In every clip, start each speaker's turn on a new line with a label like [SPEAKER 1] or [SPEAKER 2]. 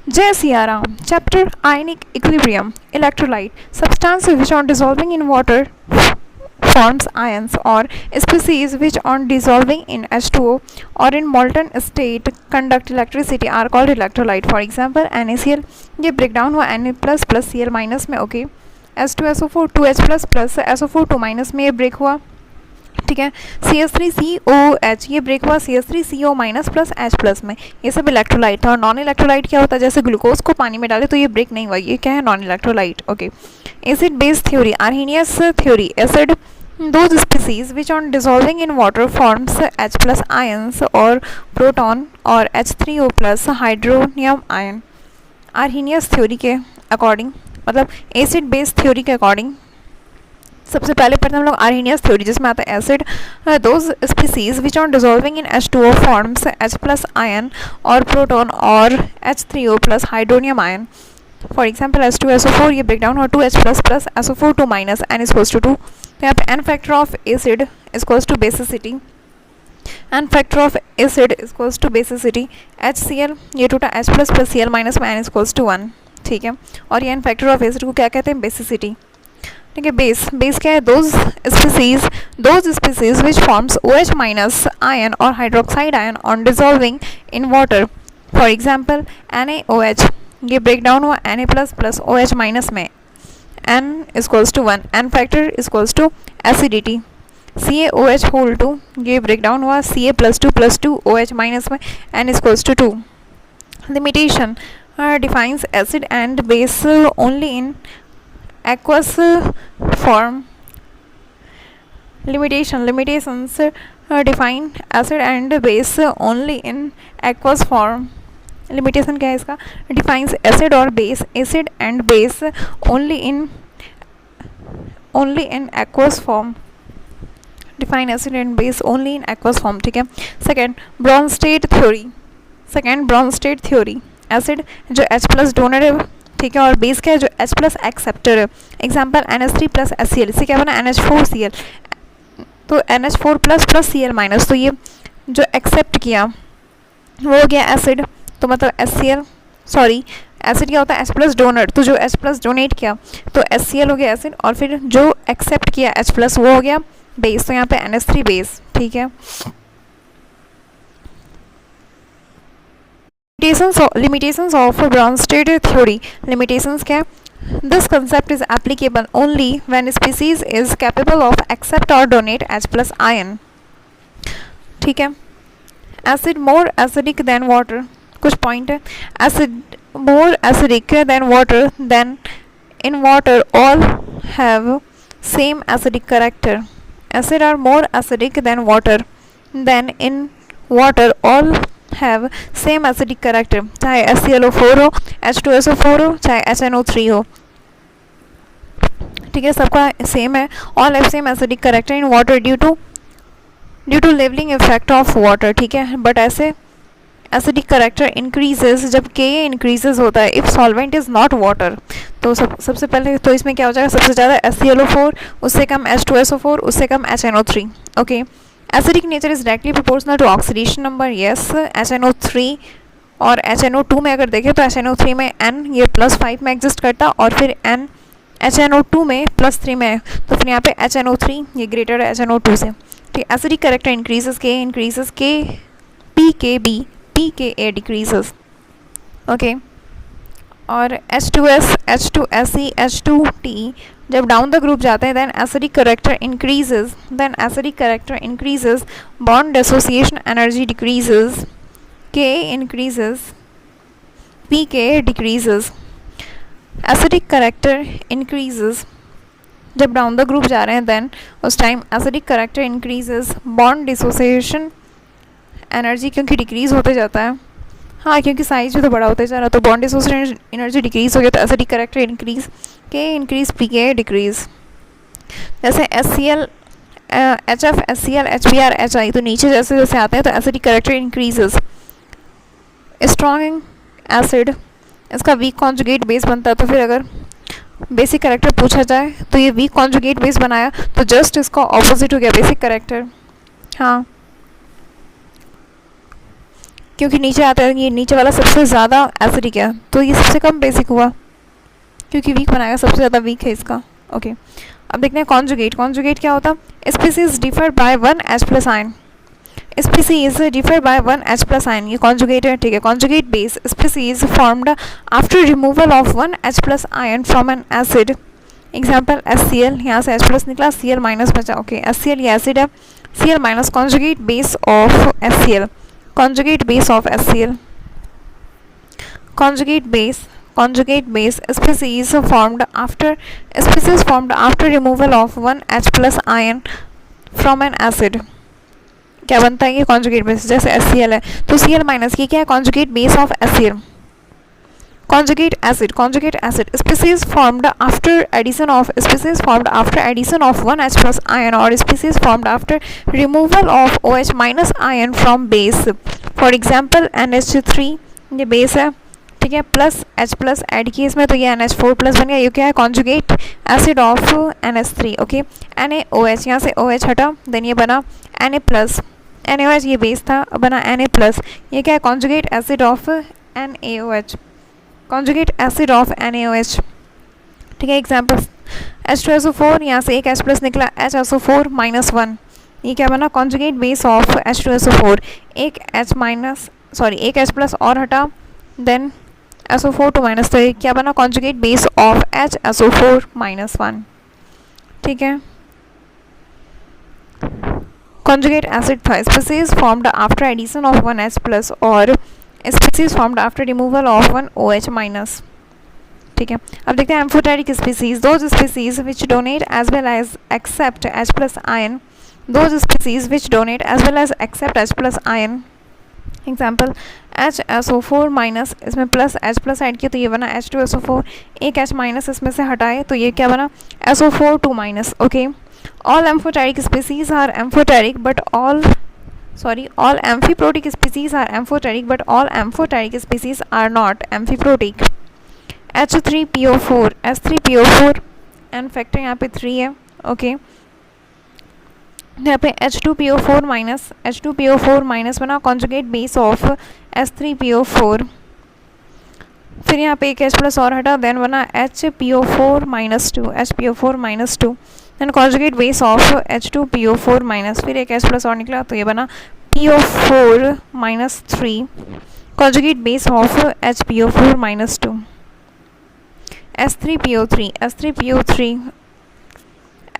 [SPEAKER 1] Jai Siya Ram. Chapter Ionic Equilibrium. Electrolyte. Substance which on dissolving in water forms ions, or species which on dissolving in H2O or in molten state conduct electricity are called electrolyte. For example, NaCl ये break down हुआ Na plus plus Cl minus में, okay. H2SO4 2H plus plus SO4 2 minus में ये break हुआ, ठीक है. CH3COH ये break हुआ CH3CO minus plus H plus में. ये सब इलेक्ट्रोलाइट था. और नॉन इलेक्ट्रोलाइट क्या होता है? जैसे ग्लूकोज को पानी में डाले तो ये ब्रेक नहीं हुआ, ये क्या है? Non electrolyte. Okay. Acid base theory. Arrhenius theory. Acid those species which on dissolving in water forms H plus ions or proton or H3O plus hydronium ion. Arrhenius theory के अकॉर्डिंग, मतलब acid base theory के according सबसे पहले पढ़ते हम लोग Arrhenius theory, जिसमें आता है acid those species which on dissolving in H2O forms H plus ion और प्रोटॉन और H3O plus hydronium ion. For example H2SO4 ये ब्रेक डाउन हो 2H plus plus SO4 2 minus N equals to 2. तो यहाँ पे N factor of acid equals to basicity. N factor of acid equals to basicity. HCl ये टूटा H plus plus Cl minus में N equals to 1, ठीक है. और ये N फैक्टर ऑफ एसिड को क्या कहते हैं? बेसिसिटी, ठीक है. बेस क्या है? Those species which forms OH minus ion और hydroxide ion on dissolving in water. For example NaOH ये ब्रेक डाउन हुआ Na plus plus OH minus में N equals to 1. N factor equals to acidity. CaOH whole 2 ये break down हुआ Ca plus two OH minus में N equals to 2. Limitation defines acid and base only in aqueous form. Limitations define acid and base only in aqueous form. Limitation क्या है इसका? Defines acid और base, acid and base only in aqueous form. Define acid and base only in aqueous form, ठीक है. Second, Bronsted theory. Acid जो H plus donor है, ठीक है, और बेस क्या है? जो H प्लस एक्सेप्टर है. एग्जाम्पल NH3 प्लस HCl, इससे क्या बना? NH4Cl. तो NH4 plus plus Cl minus, तो ये जो एक्सेप्ट किया वो हो गया एसिड. तो मतलब HCl, सॉरी एसिड क्या होता है? H plus donor. तो जो H प्लस डोनेट किया तो HCl हो गया एसिड, और फिर जो एक्सेप्ट किया H प्लस वो हो गया बेस. तो यहाँ पे NH3 बेस, ठीक है. Limitations of Bronsted theory. Limitations क्या है? This concept is applicable only when species is capable of accept or donate H plus ion, ठीक है. Acid more acidic than water. कुछ पॉइंट है. Acid more acidic than water. Then in water all have same acidic character. Acid are more acidic than water. Then in water all have same acidic character, चाहे HClO4 हो, H2SO4 हो, चाहे HNO3 हो, ठीक है, सबका same है. All have same acidic character in water due to levelling effect of water, ठीक है. बट ऐसे एसिडिक करेक्टर इंक्रीजेज जब Ka इंक्रीजेज होता है if solvent is not water. तो सबसे पहले तो इसमें क्या हो जाएगा? सबसे ज़्यादा HClO4, उससे कम H2SO4, उससे कम HNO3. Okay. Acidic nature is directly proportional to oxidation number. Yes, HNO3 और HNO2 में अगर देखें तो HNO3 में N ये +5 में एग्जिस्ट करता, और फिर N HNO2 में +3 में है. तो फिर यहाँ पे HNO3 ये ग्रेटर है HNO2 से, ठीक. Acidic character increases K pKb pKa decreases, okay. और H2S H2Se H2Te जब डाउन द ग्रुप जाते हैं then acidic character increases, bond association energy decreases, K increases, pKa decreases. Acidic character increases जब down the group जा रहे हैं then उस time acidic character increases, bond dissociation energy क्योंकि decrease होते जाता है, हाँ, क्योंकि साइज भी तो बड़ा होता जा रहा है, तो बॉन्ड डिसोसिएशन एनर्जी डिक्रीज हो गया, तो acidic character increase, K increase, pKa decrease. जैसे HCl HF HCl HBr HI, तो नीचे जैसे जैसे आते हैं तो acidic character increases. Strong acid इसका वीक कॉन्जुगेट बेस बनता है, तो फिर अगर बेसिक करेक्टर पूछा जाए तो ये वीक कॉन्जुगेट बेस बनाया तो जस्ट इसका ऑपोजिट हो गया बेसिक करेक्टर. हाँ, क्योंकि नीचे आता है, ये नीचे वाला सबसे ज़्यादा एसिडिक है, तो ये सबसे कम बेसिक हुआ, क्योंकि वीक बनाएगा, सबसे ज़्यादा वीक है इसका। ओके, अब देखते हैं कॉन्जुगेट। कॉन्जुगेट क्या होता है? Species differ by 1 H plus ion. Species differ by 1 H plus ion, ये कॉन्जुगेट है, ठीक है। Conjugate base species formed after removal of 1 H plus ion from N acid. Example HCl, यहाँ से H प्लस निकला, Cl माइनस बचा। Okay, HCl ये acid है, Cl minus conjugate base of HCl। conjugate base of HCl, conjugate base species formed after removal of 1 H plus ion from an acid। क्या बनता है ये conjugate base, जैसे HCl है तो Cl माइनस, ये क्या है? conjugate base of HCl। conjugate acid species formed after addition of 1 H plus ion or species formed after removal of OH minus ion from base। for example NH3 ये base है, ठीक है, plus H plus add किए इसमें तो ये NH4 plus बन गया, ये क्या है? conjugate acid of NH3। Okay, NaOH, यहाँ से OH हटा, देन ये बना Na प्लस, NaOH ये बेस था, बना Na प्लस, ये क्या है? conjugate acid of NaOH, conjugate acid of NaOH, ठीक है। एग्जाम्पल H2SO4, यहाँ से एक H प्लस निकला, HSO4 माइनस 1, ये क्या बना? conjugate base of H2SO4। एक एक H प्लस और हटा, देन SO4 2 माइनस, तो ये क्या बना? conjugate base of HSO4 minus 1, ठीक है। conjugate acid था species formed after addition of 1 H plus और species formed after removal of 1 OH minus, ठीक है। अब देखते हैं amphoteric species, those species which donate as well as accept H plus ion, those species which donate as well as accept H plus ion। Example HSO4 minus, इसमें plus H plus add किया तो ये बना H2SO4, एक H minus इसमें से हटाए तो ये क्या बना? SO4 2 minus. Okay, all amphoteric species are amphoteric but all amphiprotic species are amphoteric but all amphoteric species are not amphiprotic। H3PO4 N factor यहाँ पे 3 है। ओके, यहाँ पे H2PO4 माइनस बना कॉन्जुगेट बेस ऑफ H3PO4, फिर यहाँ पे एक H प्लस और हटा, देन बना HPO4 minus 2 then conjugate base of H2PO4 minus, फिर एक H प्लस और निकला तो ये बना PO4 minus 3, conjugate base of HPO4 minus 2। S3PO3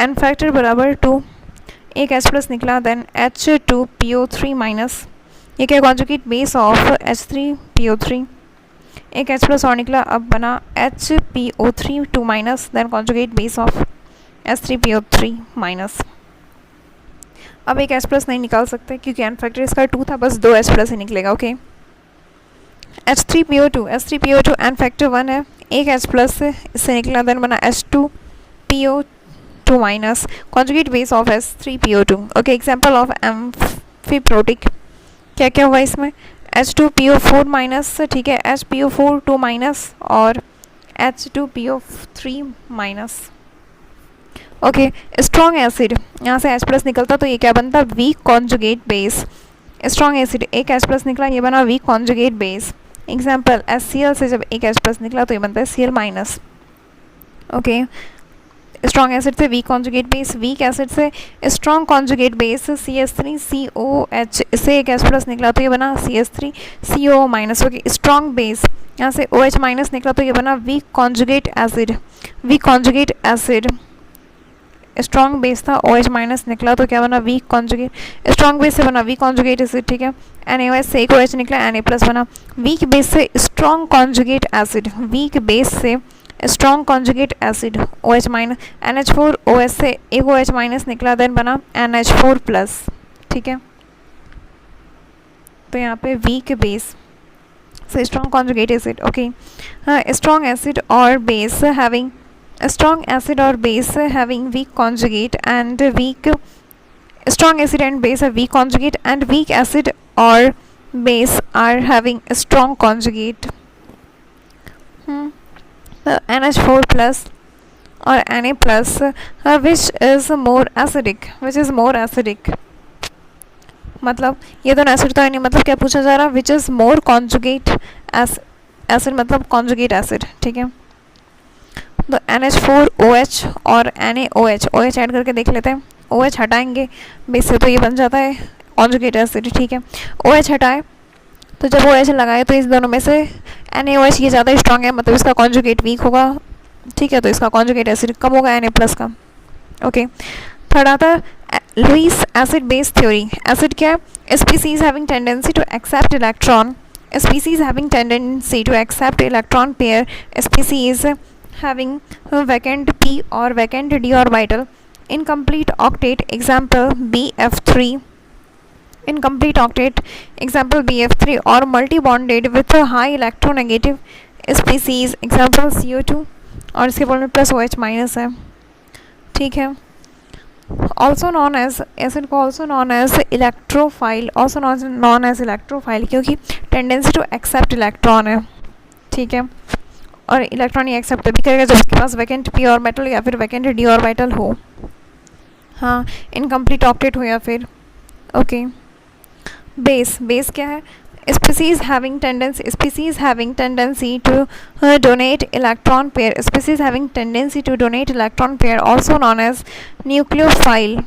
[SPEAKER 1] N factor बराबर 2, एक H प्लस निकला, देन H2PO3 माइनस, ये क्या? कॉन्जुगेट बेस ऑफ H3PO3, एक H प्लस और निकला, अब बना HPO3 2 minus, then conjugate base of H3PO3 minus. अब एक H प्लस नहीं निकाल सकते क्योंकि एन फैक्टर इसका 2 था, बस 2 H प्लस ही निकलेगा। ओके, H3PO2 एन फैक्टर 1 है, एक H प्लस इससे निकला, देन बना H2PO2 minus, conjugate base of H3PO2। Okay, example of amphiprotic, क्या क्या हुआ इसमें? H2PO4 माइनस, ठीक है, HPO4 2 माइनस और H2PO3 minus. Okay, strong acid, यहाँ से H प्लस निकलता तो ये क्या बनता? Weak conjugate base. Strong acid, एक H प्लस निकला, ये बना weak conjugate base. Example HCl से जब एक H प्लस निकला तो ये बनता है Cl minus. Okay, strong acid से weak conjugate base, weak acid से स्ट्रॉन्ग कॉन्जुगेट बेस CH3COH, इससे एक H प्लस निकला तो ये बना CH3CO minus. Okay, strong base, यहाँ से OH माइनस निकला तो ये बना weak conjugate acid. Strong base था, OH माइनस निकला तो क्या बना? वीक कॉन्जुगेट, स्ट्रॉन्ग बेस से बना वीक कॉन्जुगेट एसिड, ठीक है। NaOH से एक OH निकला, Na प्लस बना, वीक बेस से strong conjugate acid, OH minus, NH4 OH से एक OH माइनस निकला, देन बना NH4 प्लस, ठीक है। तो यहाँ पे वीक बेस से strong conjugate acid. Okay, strong acid और base having weak conjugate and weak, strong acid and base have weak conjugate and weak acid or base are having a strong conjugate। NH4 plus or Na plus which is more acidic, मतलब ये तो acid तो है नहीं, मतलब क्या पूछा जा रहा, which is more conjugate acid, मतलब कॉन्जुगेट एसिड, ठीक है। तो NH4OH और NaOH, OH ऐड करके देख लेते हैं। OH हटाएंगे बेस से तो ये बन जाता है कॉन्जुगेट एसिड, ठीक है। OH हटाए तो जब OH लगाए तो इस दोनों में से NaOH ये ज़्यादा स्ट्रांग है, मतलब इसका कॉन्जुगेट वीक होगा, ठीक है। तो इसका कॉन्जुगेट एसिड कम होगा Na+ का, ओके। थर्ड आता है Lewis acid base theory. Acid क्या है, species having tendency to accept electron, species having tendency to accept electron pair, species having vacant p or vacant d orbital, incomplete octet, example bf3, incomplete octet example bf3, or multi-bonded with a high electronegative species, example CO2, और इसके बोल में plus OH minus है, ठीक है। also known as acid को also known as electrophile, also known as electrophile क्योंकि tendency to accept electron है, ठीक है। और इलेक्ट्रॉन ही एक्सेप्ट भी करेगा जब उसके पास वैकेंट p ऑर्बिटल या फिर वैकेंट d ऑर्बिटल हो, हाँ, इनकम्प्लीट ऑक्टेट हो या फिर, ओके। बेस क्या है, species having tendency to donate electron pair, species having tendency to donate electron pair, also known as nucleophile,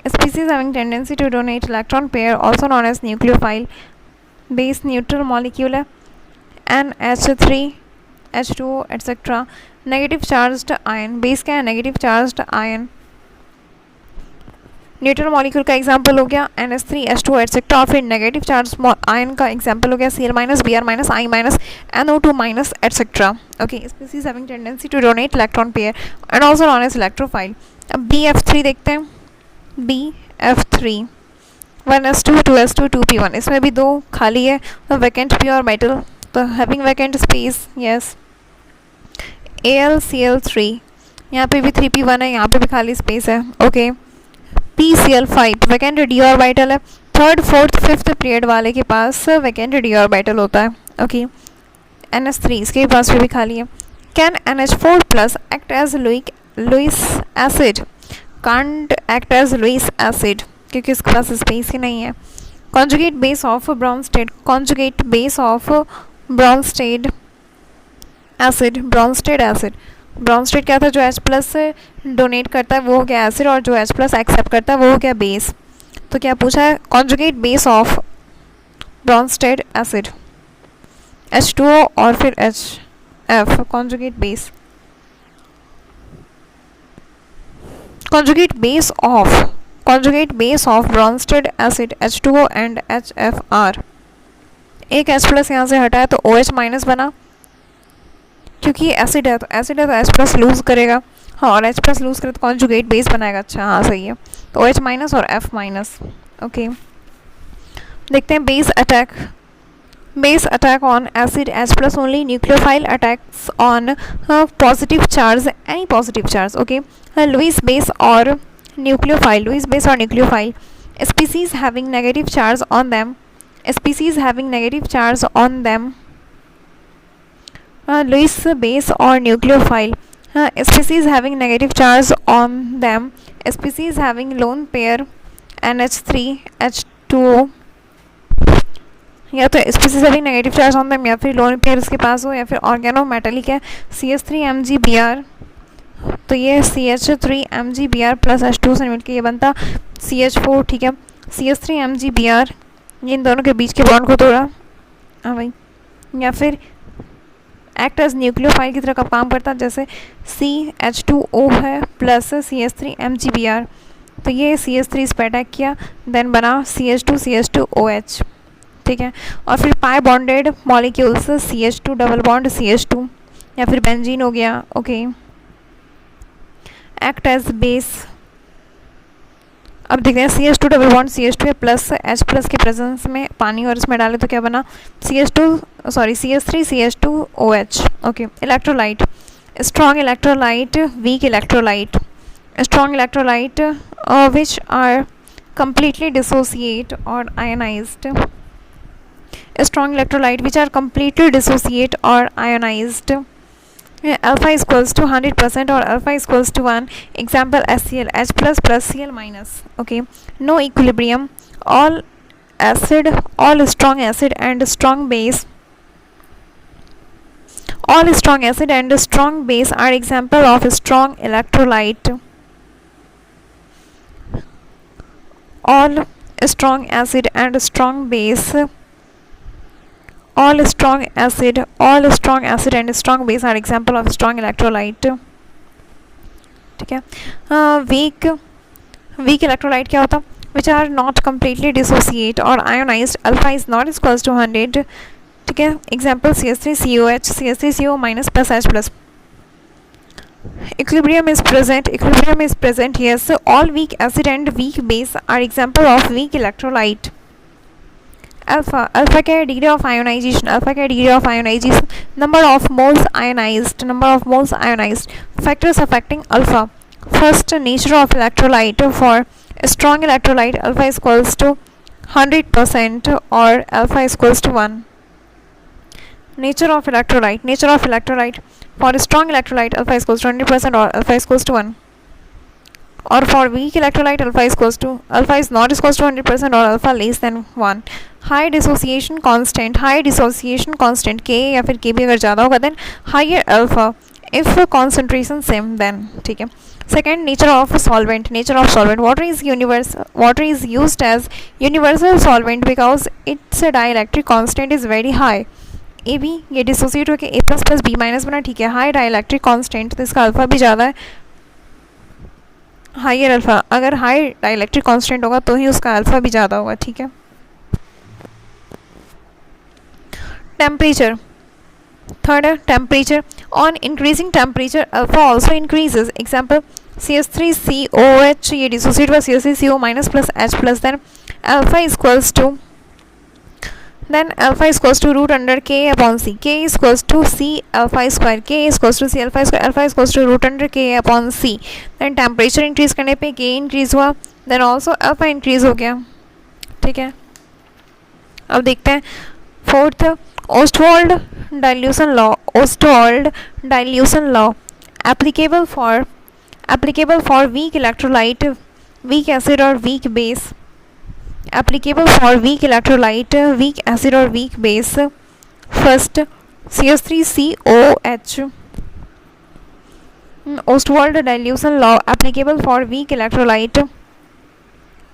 [SPEAKER 1] species having tendency to donate electron pair, also known as nucleophile। Base neutral molecule है NH3 H2O etc. Negative charged ion, base क्या है, negative charged ion. Neutral molecule का example हो गया NH3 H2O etcetera, और फिर negative charge ion का example हो गया Cl-, Br-, I-, NO2- etcetera, okay. Species having tendency to donate electron pair and also known as electrophile. अब BF3 देखते हैं, BF3 1s2 2s2 2p1, इसमें भी दो खाली है, वैकेंट p ऑर्बिटल, तो having vacant space, yes. AlCl3, यहाँ पे भी 3p1 है, यहाँ पे भी खाली स्पेस है, okay. PCl5 vacant d orbital है, थर्ड फोर्थ फिफ्थ पीरियड वाले के पास वैकेंट d ऑर्बिटल होता है, ओके। NH3 इसके पास भी खाली है। Can NH4+ act as Lewis acid, can't act as Lewis acid क्योंकि इसके पास स्पेस ही नहीं है। Conjugate base of Bronsted, conjugate base of Bronsted acid, Bronsted acid, Bronsted क्या था, जो H+ डोनेट करता है वो हो गया एसिड, और जो H+ एक्सेप्ट करता है वो हो गया बेस। तो क्या पूछा है, conjugate base of Bronsted acid H2O और फिर HF, conjugate base, conjugate base of bronsted acid H2O and HFR। एक H+ यहाँ से हटा है तो OH- बना, क्योंकि एसिड है तो H+ लूज करेगा, हाँ, और H+ लूज करे तो कॉन्जुगेट बेस बनाएगा, अच्छा हाँ सही है। तो OH- और F-, ओके। देखते हैं base attack on acid H+ only, nucleophile attacks on positive charge, any positive charge, okay. Lewis base और nucleophile, species having negative charge on them, Lewis base और nucleophile, species having negative charge on them, species having lone pair NH3 H2O, या तो species having negative charge on them या फिर lone pair इसके पास हो, या फिर organometallic है CH3 Mg Br, तो ये CH3 Mg Br plus H2 से मिलकर ये बनता CH4, ठीक है। CH3 Mg Br ये इन दोनों के बीच के बॉन्ड को तोड़ा, हाँ भाई, या फिर एक्ट एज न्यूक्लियोफाइल की तरह का काम करता है, जैसे CH2O है प्लस CH3 Mg Br, तो ये CH3 इस पर अटैक किया, देन बना CH2OH, ठीक है। और फिर पाई bonded molecules CH2 double bond CH2 या फिर बेंजीन हो गया, ओके। एक्ट एज बेस, अब देखते हैं CH2 double bond CH2 plus H+ के प्रेजेंस में पानी और इसमें डाले तो क्या बना CH3 CH2OH, okay. Electrolyte, strong electrolyte, weak electrolyte, strong electrolyte which are completely dissociate or ionized, strong electrolyte which are completely dissociate or ionized, alpha is equals to 100% or alpha is equals to 1, example HCl, H+ plus Cl-, okay। No equilibrium, all acid, all strong acid and strong base, all strong acid and strong base are example of strong electrolyte. All strong acid and strong base, all strong acid, all strong acid and strong base are example of strong electrolyte. ठीक है. Week electrolyte क्या होता, which are not completely dissociate और ionized, alpha is not equals to 100. ठीक है. Example CH3COH, CH3CO minus plus H plus. Equilibrium is present, yes. All weak acid and weak base are example of weak electrolyte. Alpha क्या है, degree of ionization. Alpha क्या है, degree of ionization. Number of moles ionized. Factors affecting alpha. First, nature of electrolyte. For a strong electrolyte, alpha is equals to 100% or alpha is equals to 1. Nature of electrolyte. For a strong electrolyte, alpha is equals to 100% or alpha is equals to 1. Or for weak electrolyte, alpha is not equals to 100% or alpha less than 1. High dissociation constant K या फिर K भी अगर ज़्यादा होगा then higher alpha. If concentration same then ठीक है. Second, nature of solvent. Water is used as universal solvent because its dielectric constant is very high. ए भी ये डिसोसिएट होकर A plus plus B minus बना. ठीक है. हाई डाइलेक्ट्रिक कांस्टेंट तो इसका अल्फा भी ज़्यादा है, हाइयर अल्फा. अगर हाई डाइलेक्ट्रिक कांस्टेंट होगा तो ही उसका अल्फा भी ज़्यादा होगा. ठीक है. टेम्परेचर. थर्ड है temperature. On increasing temperature alpha also increases. Example CH3COH, ये डिसोसिएट हुआ CH3CO minus plus H plus. Then alpha is equals to root under K upon C. K is equals to C alpha square. Alpha is equals to root under K upon C. Then temperature increase करने पे K increase हुआ, then also alpha increase हो गया. ठीक है. अब देखते हैं fourth, Ostwald dilution law applicable for weak electrolyte, weak acid or weak base. Applicable for weak electrolyte, weak acid or weak base. First, CH3COH. Ostwald dilution law applicable for weak electrolyte.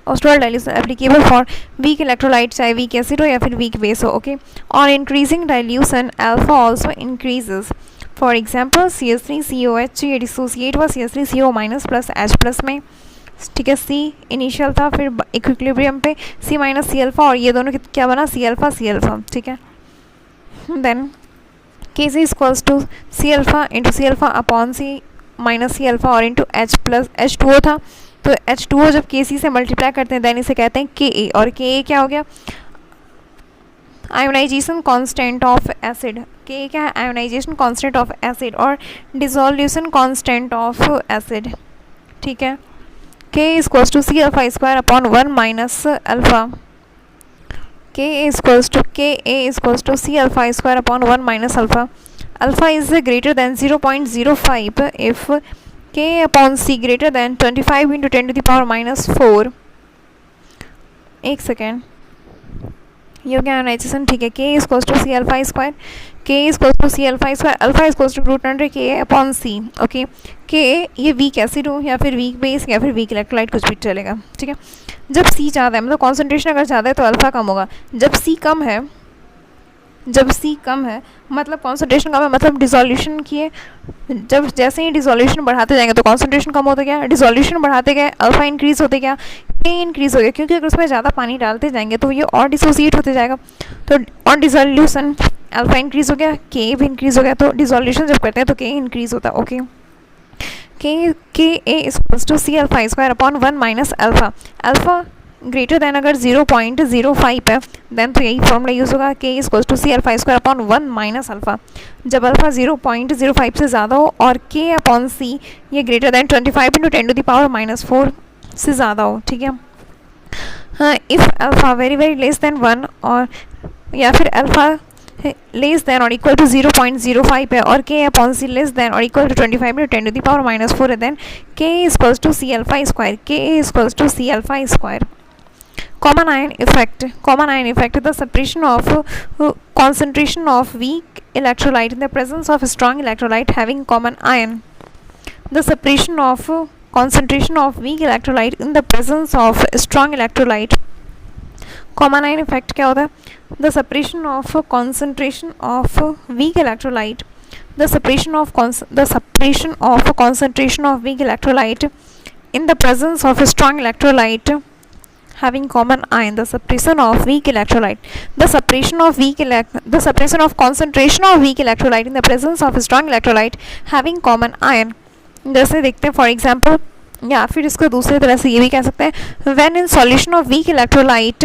[SPEAKER 1] Applicable for weak electrolyte, चाहे weak acid हो या फिर weak base हो. Okay. On increasing dilution, alpha also increases. For example, CH3COH ये dissociate हुआ CH3CO minus plus H plus में. ठीक है. C इनिशियल था, फिर इक्विलिब्रियम पे C माइनस सी अल्फा और ये दोनों क्या बना, C अल्फा. ठीक है. Then Kc equals to C alpha into C alpha upon C minus C alpha और इंटू H प्लस H2O था. तो H2O जब Kc से मल्टीप्लाई करते हैं देन इसे कहते हैं Ka. और Ka क्या हो गया, ionisation constant of acid. Ka क्या है, आयोनाइजेशन कांस्टेंट ऑफ एसिड और डिसोल्यूशन कांस्टेंट ऑफ एसिड. ठीक है. K is equals to C alpha square upon 1 minus alpha. Ka is equals to C alpha square upon 1 minus alpha. Alpha is greater than 0.05 if K upon C greater than 25 into 10 to the power minus 4. एक second, ये हो गया ionisation. ठीक है. K is equals to C alpha square. Alpha is equals to root under K upon C. Okay. K ये weak acid हो या फिर वीक बेस या फिर वीक इलेक्ट्रोलाइट, कुछ भी चलेगा. ठीक है. जब C ज़्यादा है मतलब कॉन्सेंट्रेशन अगर ज़्यादा है तो अल्फा कम होगा. जब C कम है मतलब कॉन्सेंट्रेशन कम है, मतलब डिसोल्यूशन किए. जब जैसे ही डिसोल्यूशन बढ़ाते जाएंगे तो कॉन्सेंट्रेशन कम होता गया, डिसोल्यूशन बढ़ाते गए अल्फा इंक्रीज होते गया, K इंक्रीज हो गया. क्योंकि अगर उसमें ज़्यादा पानी डालते जाएंगे तो ये और डिसोसिएट होते जाएगा. तो ऑन डिसोल्यूशन अल्फा इंक्रीज हो गया, K भी इंक्रीज हो गया. तो डिसोल्यूशन जब करते हैं तो K इंक्रीज होता है. Okay. Ka is equals to C alpha square upon 1 minus alpha. Alpha greater than अगर 0.05 है देन तो यही फॉर्मूला यूज़ होगा. K is equals to C alpha square upon 1 minus alpha. जब अल्फा 0.05 से ज़्यादा हो और K अपॉन C ये greater than 25 into 10 to the power minus 4 से ज़्यादा हो. ठीक है. हाँ, if alpha very very less than 1 और या फिर अल्फा लेस देन और इक्वल टू 0.05 है और K upon C less than और equal to 25 into 10 to the power minus 4 है then K is equals to C alpha square. Common ion effect, the separation of concentration of weak electrolyte in the presence of a strong electrolyte having common ion. The separation of concentration of weak electrolyte in the presence of strong electrolyte. Common ion effect क्या होता है? The separation of concentration of weak electrolyte, the separation of concentration of weak electrolyte in the presence of a strong electrolyte having common ion. The separation of weak electrolyte, the separation of concentration of weak electrolyte in the presence of a strong electrolyte having common ion. जैसे देखते हैं for example, या फिर इसको दूसरी तरह से ये भी कह सकते हैं, when in solution of weak electrolyte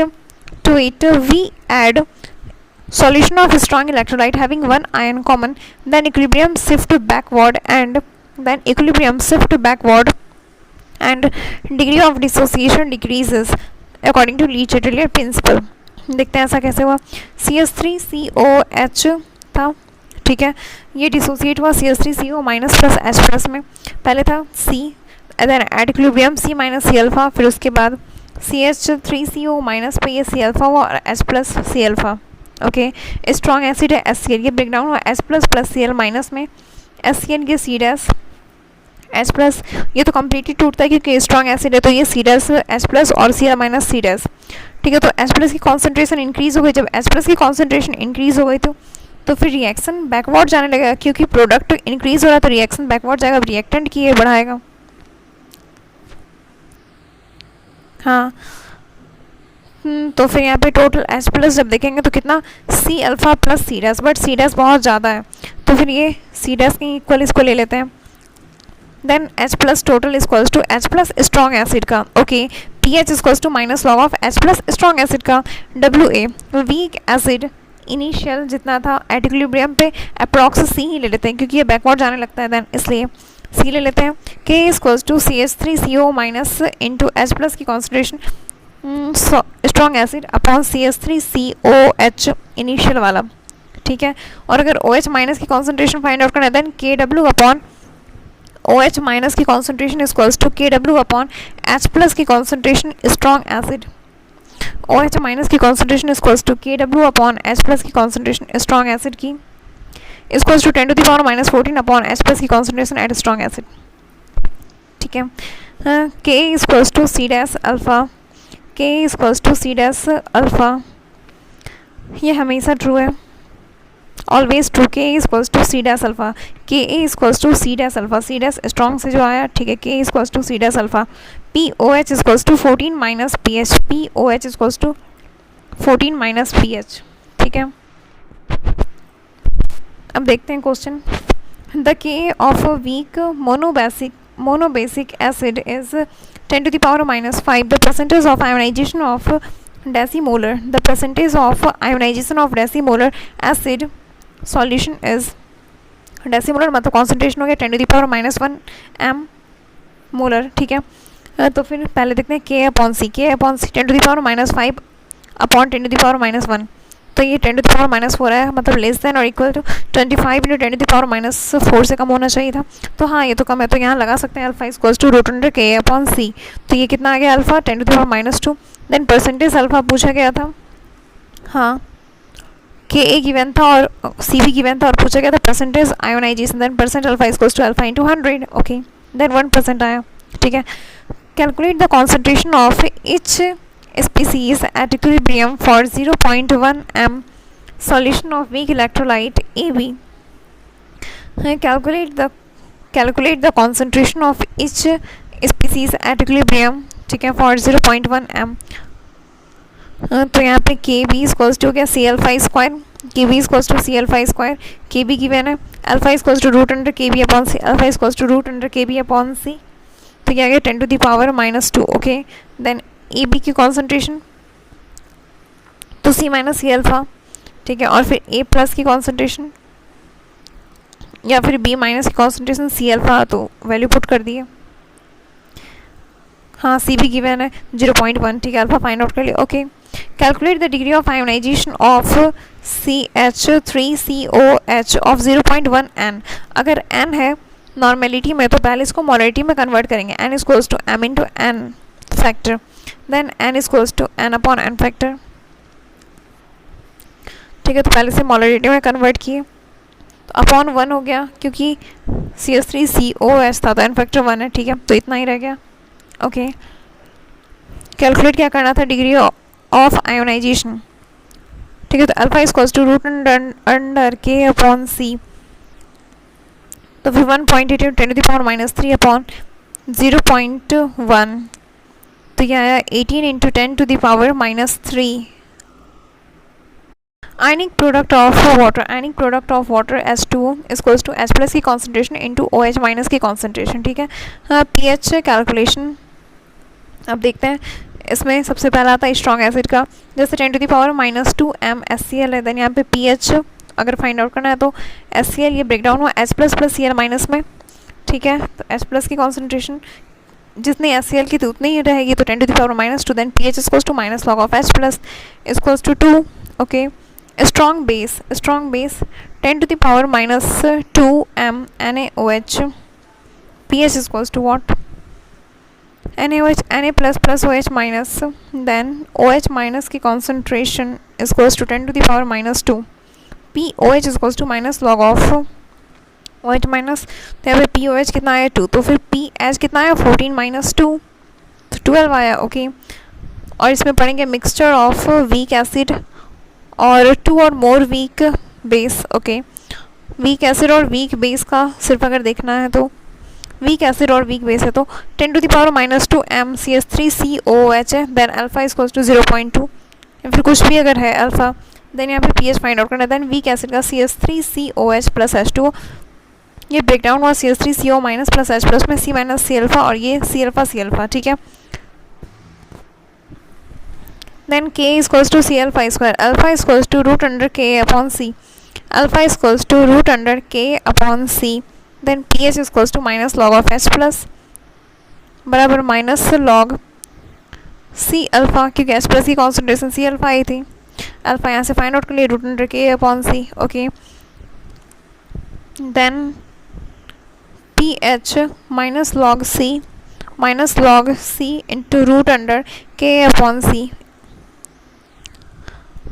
[SPEAKER 1] to it we add solution of strong electrolyte having one ion common, then equilibrium shift backward and degree of dissociation decreases according to Le principle. देखते हैं ऐसा कैसे हुआ. CH3COH था, ठीक है, ये dissociate हुआ CH3CO minus plus H plus में. पहले था C, then at equilibrium C minus C alpha, फिर उसके बाद CH3CO माइनस पे ये C अल्फा हुआ और H plus C alpha. Okay, strong acid है HCl, ये ब्रेक डाउन हुआ H plus plus Cl minus में, HCl ये C डैश H प्लस, ये तो कम्प्लीटली टूटता है क्योंकि स्ट्रॉन्ग एसिड है, तो ये C डैश H प्लस और Cl माइनस C डैश. ठीक है, तो H प्लस की कॉन्सेंट्रेशन इंक्रीज हो गई. जब H प्लस की कॉन्सेंट्रेशन इंक्रीज हो गई तो फिर रिएक्शन बैकवर्ड जाने लगेगा, क्योंकि प्रोडक्ट इंक्रीज हो रहा है तो रिएक्शन बैकवर्ड जाएगा, रिएक्टेंट की ये बढ़ाएगा. हाँ, तो फिर यहाँ पे टोटल H प्लस जब देखेंगे तो कितना C alpha plus C dash, but C dash बहुत ज़्यादा है तो फिर ये C डैश के इक्वल इसको ले लेते हैं. Then H plus total equals to H plus strong acid का. Okay, pH equals to minus log of H plus strong acid का. WA वीक एसिड इनिशियल जितना था एट इक्विलिब्रियम पे अप्रॉक्स C ही ले लेते हैं क्योंकि ये बैकवर्ड जाने लगता है, देन इसलिए C ले लेते हैं. K equals to CH3CO minus into H plus की concentration strong acid upon CH3COH initial वाला. ठीक है, और अगर OH माइनस की कॉन्सेंट्रेशन फाइंड आउट करना है then KW upon OH minus की concentration equals to KW upon H plus की concentration strong acid. OH minus की concentration equals to KW upon H plus की कॉन्सेंट्रेशन स्ट्रॉन्ग एसिड की equals to 10 to the power minus 14 upon H plus की concentration at strong acid. ठीक है, K equals to C dash alpha, K equals to C dash alpha, ये हमेशा true है, always true. K equals to C dash alpha, Ka equals to C dash alpha, C dash strong से जो आया, ठीक है. K equals to C dash alpha, POH equals to 14 minus PH, POH equals to 14 minus PH. ठीक है, अब देखते हैं question. The K of a weak monobasic acid is 10 to the power minus 5. The percentage of ionization of decimolar, the percentage of ionization of decimolar acid solution is, decimolar मतलब concentration हो गया 10 to the power minus 1 m molar. ठीक है, तो फिर पहले देखते हैं K upon C, K upon C 10 to the power minus 5 upon 10 to the power minus 1, तो ये 10 to the power minus 4 है, मतलब लेस देन और equal to 25 into 10 to the power minus 4 से कम होना चाहिए था. तो हाँ, ये तो कम है, तो यहाँ लगा सकते हैं alpha equals to root under K upon C. तो ये कितना आ गया alpha 10 to the power minus 2. Then percentage alpha पूछा गया था, हाँ Ka गिवन था और C भी गिवन था और पूछा गया था percentage ionization, then percent alpha equals to alpha into 100. Okay, then 1% आया. ठीक है, calculate the concentration of each species at equilibrium for 0.1 m solution of weak electrolyte AB. Calculate the concentration of each species at equilibrium, ठीक है, for 0.1 m. तो यहाँ पे KB equals to क्या C alpha square, KB equals to C alpha square, KB given है, alpha equals to root under KB upon C, alpha equals to root under KB upon C. तो क्या गया 10 to the power minus 2. Okay, then AB की concentration तो C minus C alpha, ठीक है, और फिर A प्लस की कॉन्सेंट्रेशन या फिर B माइनस की कॉन्सेंट्रेशन C अल्फा, तो वैल्यू पुट कर दिए. हाँ, C भी गिवन है 0.1, ठीक है, अल्फा फाइंड आउट कर लिया. Okay, calculate the degree of ionization of CH3COH of 0.1 n. अगर n है नॉर्मेलिटी में तो पहले इसको मोलरिटी में कन्वर्ट करेंगे, n equals to m into n factor. Then n equals to n upon n factor. ठीक है, तो पहले से मोलरिटी में कन्वर्ट किए तो अपॉन 1 हो गया, क्योंकि CH3COH था तो n फैक्टर 1 है। ठीक है, तो इतना ही रह गया। ओके, कैलकुलेट क्या करना था, डिग्री ऑफ आयोनाइजेशन। ठीक है, तो alpha equals to root under K upon C, तो फिर 1.88 10 टू द पावर -3 अपॉन 0.1, तो यह आया 18 into 10 to the power -3। Ionic product of water H2O equals to H plus की कॉन्सेंट्रेशन इंटू OH माइनस की कॉन्सेंट्रेशन। ठीक है, पीएच कैलकुलेशन अब देखते हैं। इसमें सबसे पहला आता है स्ट्रॉन्ग एसिड का, जैसे 10 टू द पावर -2 MSCl है। देन यहाँ पे पीएच अगर फाइंड आउट करना है तो HCl ये ब्रेक डाउन हुआ H plus plus Cl minus में। ठीक है, तो H प्लस की कॉन्सेंट्रेशन जितनी HCl की तो उतनी ही रहेगी, तो 10 to the power -2, then pH equals to minus log of H plus equals to 2। Okay, strong base 10 to the power -2 NaOH, pH equals to what, NaOH Na plus plus OH minus, then OH minus की concentration equals to 10 to the power -2, POH equals to minus log of OH minus, तो यहाँ पे POH कितना आया 2, तो फिर PH कितना आया 14 - 2, तो 12 आया। ओके, और इसमें पढ़ेंगे मिक्सचर ऑफ वीक एसिड और 2 और more week base. Okay, weak acid और वीक बेस का सिर्फ अगर देखना है तो वीक एसिड और वीक बेस है तो 10 टू द पावर -2 MCH3COOH है। देन अल्फा इक्वल्स टू 0.2, या फिर कुछ भी अगर है अल्फा, देन यहाँ पे पीएच फाइंड आउट करना है। देन वीक एसिड का CH3COH प्लस H2O, ये ब्रेक डाउन हुआ CH3CO minus plus H plus में C माइनस C अल्फा, और ये C अल्फा C अल्फा। ठीक है, then K equals to C alpha square, alpha equals to root under K upon C, alpha equals to root under K upon C, then pH equals to minus log of H plus बराबर minus log C alpha, क्योंकि H plus की concentration C alpha आई थी। Alpha यहाँ से find out कर लिए root under K upon C। Okay, then pH minus log C into root under K upon C,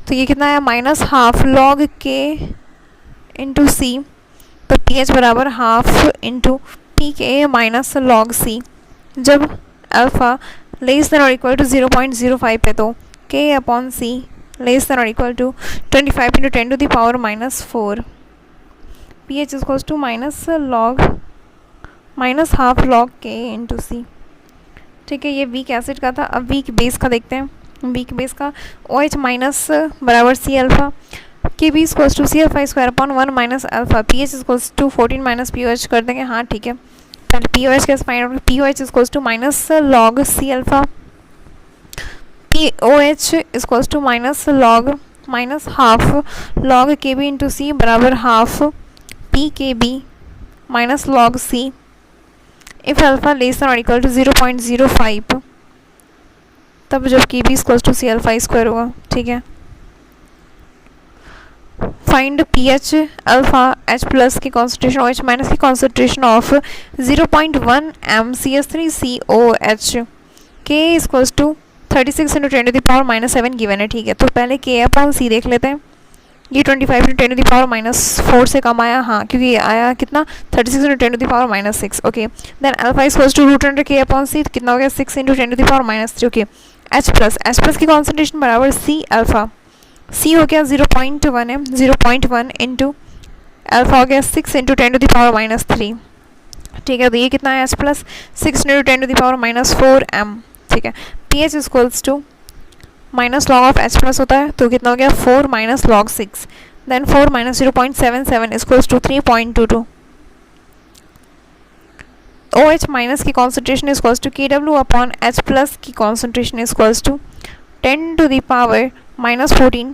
[SPEAKER 1] तो ये कितना है -½ लॉग K इंटू C, तो pH बराबर ½ into pK minus log C। जब अल्फा लेस देन और इक्वल टू 0.05 पे तो K upon C less than और equal to 25 into 10 to the power -4, pH equals to ½ log K into C। ठीक है, ये वीक एसिड का था। अब वीक बेस का देखते हैं। वीक बेस का OH माइनस बराबर C alpha, K B equals to C alpha square upon 1 minus alpha, pH equals to 14 minus POH कर देंगे। हाँ ठीक है, पहले POH कैसे find out, POH equals to minus log C alpha, POH equals to minus ½ log K B into C बराबर ½ PKB minus log C। If alpha less than और equal to 0.05, तब जब K B equals to C alpha square होगा। ठीक है, find pH alpha H plus की concentration OH minus की concentration of 0.1 MCH3COH, K equals to 36 into 10 to the power -7 given है। ठीक है, तो पहले K अपॉन C देख लेते हैं। ये 25 इंटू 10 टू द पावर -4 से कम आया। हाँ, क्योंकि ये आया कितना 36 into 10 to the power -6। Okay, then alpha equals to root under K upon C, कितना हो गया 6 into 10 to the power -3। Okay, H plus की कॉन्सेंट्रेशन बराबर C अल्फा, C हो गया 0.1 है, 0.1 इंटू अल्फा हो गया 6 इंटू 10 टू द पावर -3। ठीक है, तो ये कितना है H plus 6 into 10 to the power -4 M। ठीक है, pH equals to minus log of H plus होता है, तो कितना हो गया 4 minus log 6, then 4 minus 0.77 equals to 3.22। OH minus की concentration equals to KW upon H plus की concentration equals to 10 to the power -14।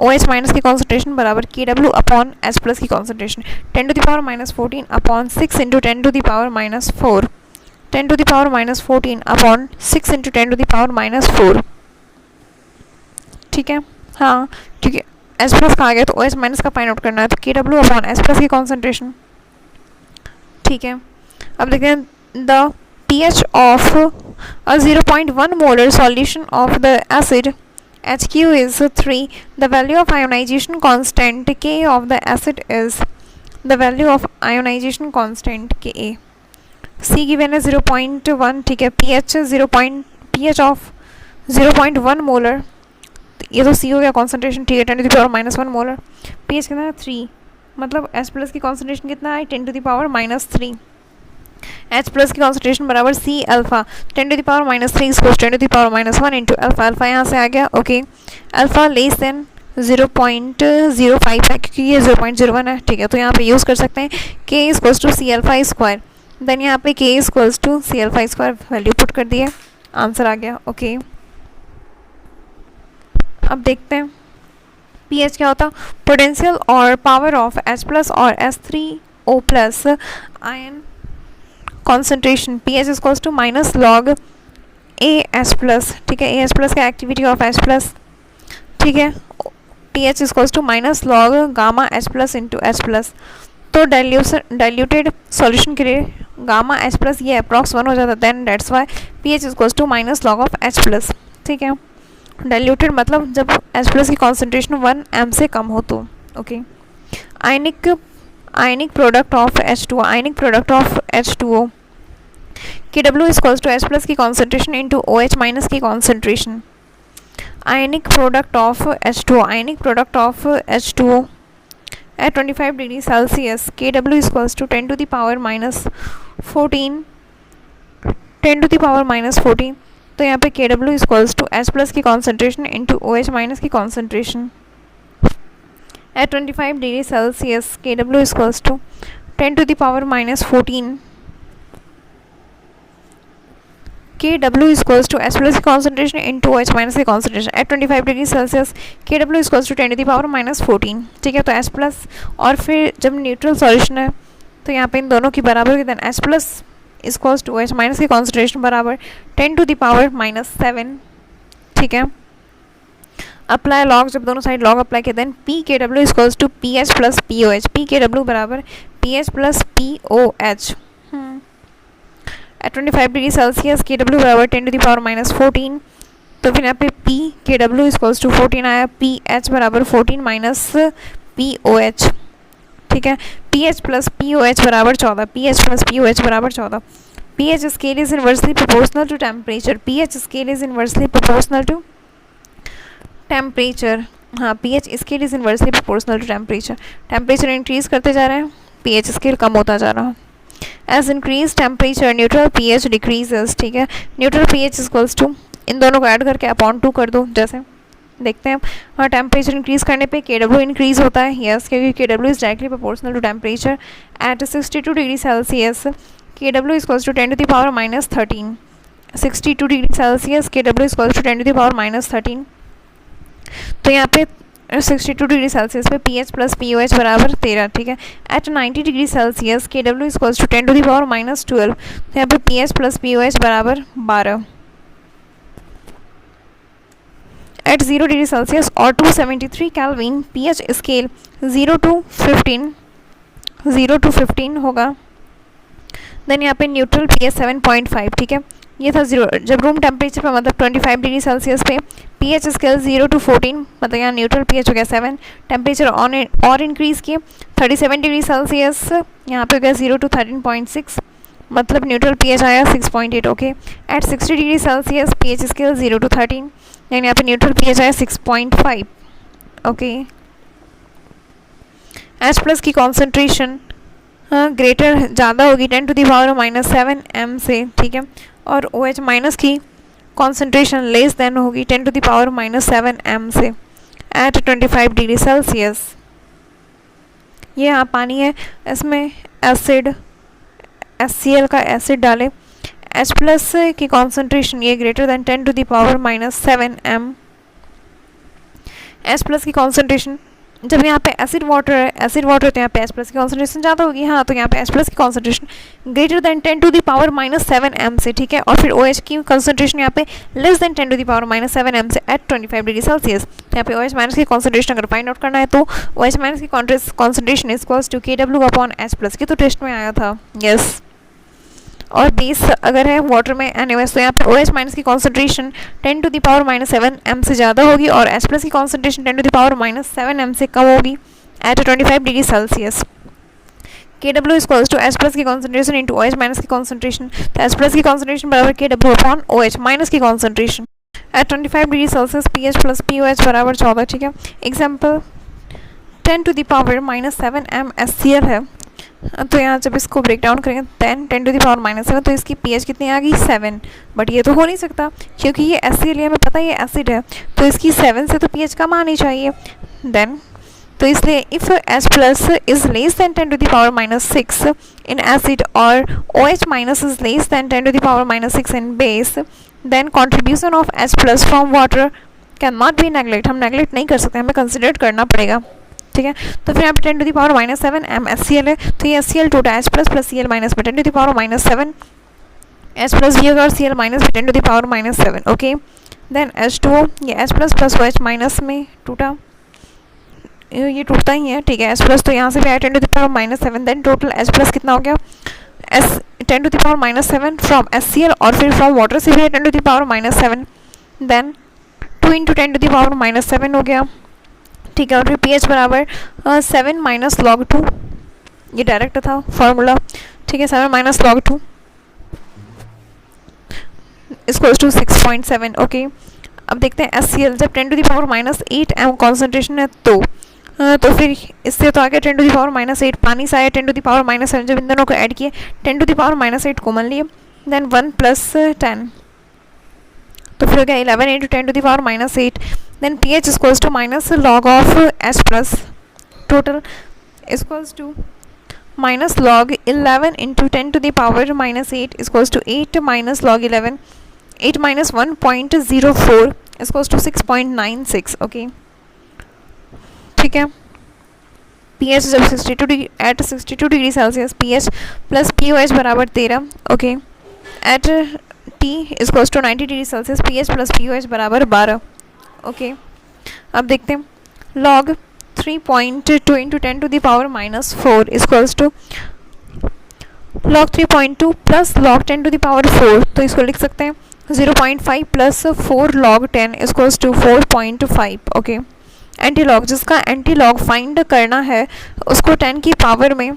[SPEAKER 1] OH minus की concentration बराबर KW अपॉन H प्लस की concentration 10 to the power -14 upon 6 into 10 to the power -4, 10 to the power -14 upon 6 into 10 to the power -4। ठीक है, हाँ, क्योंकि H plus कहा गया तो OH माइनस का फाइंड आउट करना है, तो KW अपॉन H प्लस की कॉन्सेंट्रेशन। ठीक है, अब देखते हैं the pH of a 0.1 molar solution of the acid HQ is 3. The value of ionization constant Ka of the acid is the value of ionization constant Ka. C given है 0.1, ठीक है. pH of 0.1 molar, ये तो C हो गया concentration, ठीक है. 10⁻⁻1 molar. pH कितना है 3, मतलब H प्लस की कॉन्सेंट्रेशन कितना है 10⁻⁻3. H प्लस की कॉन्सेंट्रेशन बराबर C alpha 10⁻⁻3 equals 10⁻⁻1 into alpha. Alpha यहाँ से आ गया. ओके, अल्फा लेस देन 0.05 है क्योंकि ये 0.01 है, ठीक है. तो यहाँ पे यूज़ कर सकते हैं K equals to C alpha square. Then यहाँ पे K equals to C alpha square value put कर दिए, आंसर आ गया. ओके, अब देखते हैं pH क्या होता. पोटेंशियल और पावर ऑफ H प्लस और H3O plus ion concentration pH equals to minus log AH plus, ठीक है. AH प्लस का एक्टिविटी ऑफ H प्लस, ठीक है. pH equals to minus log gamma H plus into H plus. तो diluted solution के लिए gamma H plus ये approx 1 हो जाता है. Then that's why pH equals to minus log of H plus, ठीक है. डाइल्यूटेड मतलब जब H प्लस की कॉन्सेंट्रेशन 1 m से कम हो तो. Okay, ionic product of H2O. Ionic product of H2O Kw equals to H plus की कॉन्सेंट्रेशन इंटू OH माइनस की concentration. Ionic product of H2O. Ionic product of H2O at 25 degree Celsius Kw equals to 10 to the power minus 14 10 to the power minus 14. तो यहाँ पे Kw equals to H plus की concentration into OH minus की concentration at 25 degree Celsius Kw equals to 10 to the power minus 14. Kw equals to H plus की concentration into OH minus की concentration at 25 degree Celsius Kw equals to 10 to the power minus 14, ठीक है. तो H plus और फिर जब neutral solution है तो यहाँ पे इन दोनों की बराबर होगी. Then H plus equals to OH minus की कॉन्सेंट्रेशन बराबर 10 to the power minus 7, ठीक है. अप्लाई लॉग, जब दोनों साइड लॉग अप्लाई किया then Pkw equals to pH plus POH. Pkw बराबर pH plus POH at 25 degree Celsius Kw बराबर 10 to the power minus 14. तो फिर यहाँ पे Pkw इक्वल्स टू 14 आया. pH बराबर 14 माइनस POH, ठीक है. pH प्लस POH बराबर 14. pH प्लस POH बराबर 14. pH scale is inversely proportional to temperature. pH scale is inversely proportional to temperature. हाँ, pH scale is inversely proportional to temperature. Temperature increase करते जा रहे हैं, pH scale कम होता जा रहा है. As increase temperature neutral pH decreases, ठीक है. न्यूट्रल pH इक्वल्स टू, इन दोनों को ऐड करके अपॉन 2 कर दो. जैसे देखते हैं, हाँ, टेम्परेचर इंक्रीज करने पे Kw इंक्रीज होता है. यस, क्योंकि Kw is directly proportional to temperature. At 62 degree Celsius Kw equals to 10 to the power minus 13. 62 degree Celsius Kw equals to 10 to the power minus 13. तो यहाँ पे 62 डिग्री सेल्सियस पे pH plus POH बराबर 13, ठीक है. At 90 degree Celsius Kw equals to 10 to the power minus 12. तो यहाँ पे pH प्लस POH बराबर 12. एट 0 डिग्री सेल्सियस और 273 केल्विन pH स्केल 0 to 15 होगा. देन यहाँ पे न्यूट्रल pH 7.5, ठीक है. ये था 0 जब रूम टेम्परेचर पे, मतलब 25 डिग्री सेल्सियस पे pH स्केल 0 to 14, मतलब यहाँ न्यूट्रल pH हो गया 7. टेम्परेचर और इंक्रीज़ किए 37 डिग्री सेल्सियस, यहाँ पे हो गया 0 to 13.6, मतलब न्यूट्रल pH आया 6.8. Okay, at 60 degree Celsius pH scale 0 to 13, यानी यहाँ पे न्यूट्रल pH आया 6.5. ओके, H प्लस की कॉन्सेंट्रेशन ग्रेटर ज़्यादा होगी 10 to the power minus 7 m से, ठीक है. और OH माइनस की कॉन्सेंट्रेशन लेस देन होगी 10 to the power minus 7 m से एट 25 डिग्री सेल्सियस. ये यहाँ पानी है, इसमें एसिड HCl का एसिड डालें. H प्लस की कॉन्सेंट्रेशन ये greater than 10 to the power minus 7 m. H plus की कॉन्सेंट्रेशन, जब यहाँ पे एसिड वाटर है तो यहाँ पे H प्लस की कॉन्सेंट्रेशन ज़्यादा होगी. हाँ, तो यहाँ पे H प्लस की concentration greater than 10 to the power minus 7 m से, ठीक है. और फिर OH की कॉन्सेंट्रेशन यहाँ पे less than 10 to the power minus 7 m से एट 25 डिग्री सेल्सियस. यहाँ पे OH माइनस की कॉन्सेंट्रेशन अगर फाइंड आउट करना है तो OH माइनस की concentration is equals to Kw upon H plus की, तो टेस्ट में आया था. यस, और बेस अगर है वाटर में NaOH, तो यहाँ पे OH माइनस की कॉन्सेंट्रेशन 10⁻⁻7 m से ज़्यादा होगी और H प्लस की कॉन्सेंट्रेशन 10⁻�7 m से कम होगी at 25 degree Celsius. Kw equals to H plus की कॉन्सेंट्रेशन इंटू OH माइनस की कॉन्सेंट्रेशन, तो H प्लस की कॉन्सेंट्रेशन बराबर Kw अपॉन OH माइनस की concentration at 25 degree Celsius. pH plus POH बराबर 14। ठीक है, एग्जाम्पल 10⁻⁻7 m SCl है, तो यहाँ जब इसको ब्रेक डाउन करेंगे 10⁻⁻7, तो इसकी pH कितनी आ गई 7। बट ये तो हो नहीं सकता क्योंकि ये SCl हमें पता है ये एसिड है, तो इसकी 7 से तो pH कम आनी चाहिए। देन तो इसलिए if H plus is less than 10⁻⁻6 in acid और OH minus is less than 10⁻⁻6 in base, then contribution of H plus from water can not be neglect. हम नेगलेक्ट नहीं कर सकते, हमें कंसिडर करना पड़ेगा। ठीक है, तो फिर यहाँ पे 10⁻⁻7 m SCl है, तो ये SCl टोटा H plus plus Cl minus में 10⁻⁷ H प्लस भी होगा और Cl माइनस में 10⁻⁷। ओके, देन H2O, ये H plus plus OH minus में टूटा, ये टूटता ही है। ठीक है, H प्लस तो यहाँ से भी आया 10⁻⁷, देन टोटल H प्लस कितना हो गया 10⁻⁷ फ्रॉम SCl और फिर फ्रॉम वाटर से भी है 10⁻⁷, देन 2 इंटू 10⁻⁷ हो गया। ठीक है, और फिर pH बराबर 7 माइनस log 2, ये डायरेक्ट था फॉर्मूला। ठीक है, 7 minus log 2 equals to 6.7। Okay, अब देखते हैं SCl जब 10⁻⁸ m कॉन्सेंट्रेशन है तो फिर इससे तो आगे 10⁻⁸ पानी से आया 10⁻⁷, जब इन दोनों को ऐड किए 10⁻⁸ कॉमन लिए, देन 1 प्लस 10, तो फिर हो गया 11 into 10⁻⁸, then pH equals to minus log of H plus total equals to minus log 11 into 10⁻⁸ equals to 8 minus log 11, 8 minus 1.04 equals to 6.96। Okay, ठीक है, pH जब 62 degree at 62 degree Celsius pH plus POH बराबर 13। Okay, at T equals to 90 degree Celsius pH plus POH बराबर 12। Okay, अब देखते हैं log 3.2 into 10⁻⁻4 equals to log 3.2 plus log 10⁻4, तो इसको लिख सकते हैं 0.5 plus 4 log 10 equals to 4.5। Okay, anti log जिसका एंटी लॉग फाइंड करना है उसको 10 की पावर में,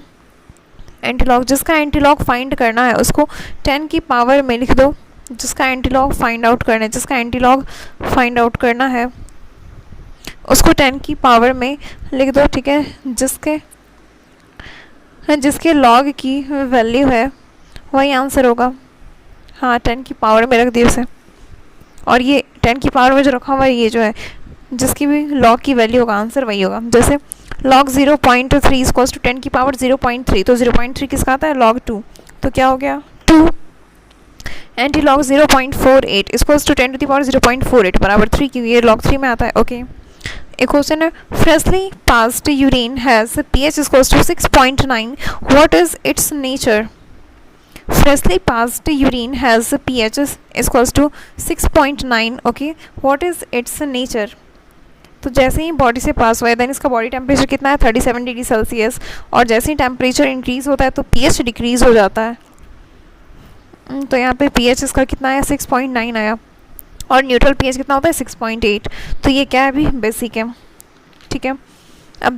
[SPEAKER 1] एंटी लॉग जिसका एंटी लॉग फाइंड करना है उसको 10 की पावर में लिख दो, जिसका एंटी लॉग फाइंड आउट करना है, जिसका एंटी लॉग फाइंड आउट करना है उसको 10 की पावर में लिख दो। ठीक है, जिसके लॉग की वैल्यू है वही आंसर होगा। हाँ, 10 की पावर में रख दिए उसे, और ये 10 की पावर में जो रखा हुआ है ये जो है जिसकी भी लॉग की वैल्यू होगा आंसर वही होगा। जैसे log 0.3 इक्वल्स टू 10 की पावर 0.3, तो 0.3 किसका आता है log 2, तो क्या हो गया 2। एंटी log 0.48 इक्वल्स टू 10⁻⁴ बराबर 3, क्योंकि ये log 3 में आता है। ओके, एक क्वेश्चन है freshly passed urine has pH equals to 6.9, what is its nature. Freshly passed urine has pH equals to 6.9। Okay, what is its nature. तो जैसे ही बॉडी से पास हुआ है देन इसका बॉडी टेम्परेचर कितना है 37 डिग्री सेल्सियस, और जैसे ही टेम्परेचर इंक्रीज़ होता है तो pH डिक्रीज़ हो जाता है। तो यहाँ पे pH इसका कितना है 6.9 आया, और न्यूट्रल pH कितना होता है 6.8, तो ये क्या है अभी बेसिक है। ठीक है, अब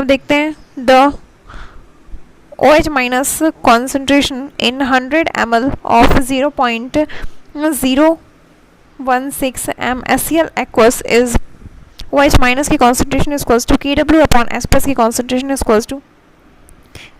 [SPEAKER 1] देखते हैं the OH minus concentration in 100 ml of 0.016 m SCl aqueous is OH minus की concentration equals to Kw upon H plus की concentration equals to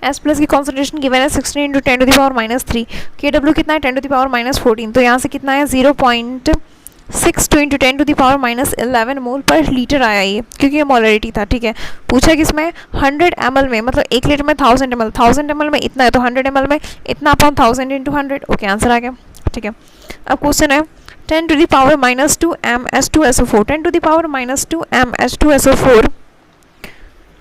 [SPEAKER 1] H plus की कॉन्सेंट्रेशन गिवन है 16 इंटू 10⁻⁻3, Kw कितना है 10⁻⁴, तो यहाँ से कितना है 0.62 इंटू 10⁻11 मोल पर लीटर आया ये, क्योंकि ये मोलरिटी था। ठीक है, पूछा किसमें 100 ml में, मतलब 1 लीटर में 1000 ml, 1000 ml में इतना है तो 100 ml में इतना अपॉन 1000 इंटू 100। ओके, आंसर आ गया। ठीक है, अब क्वेश्चन है 10⁻⁻2 m H2SO4, 10⁻⁻2 m H2SO4,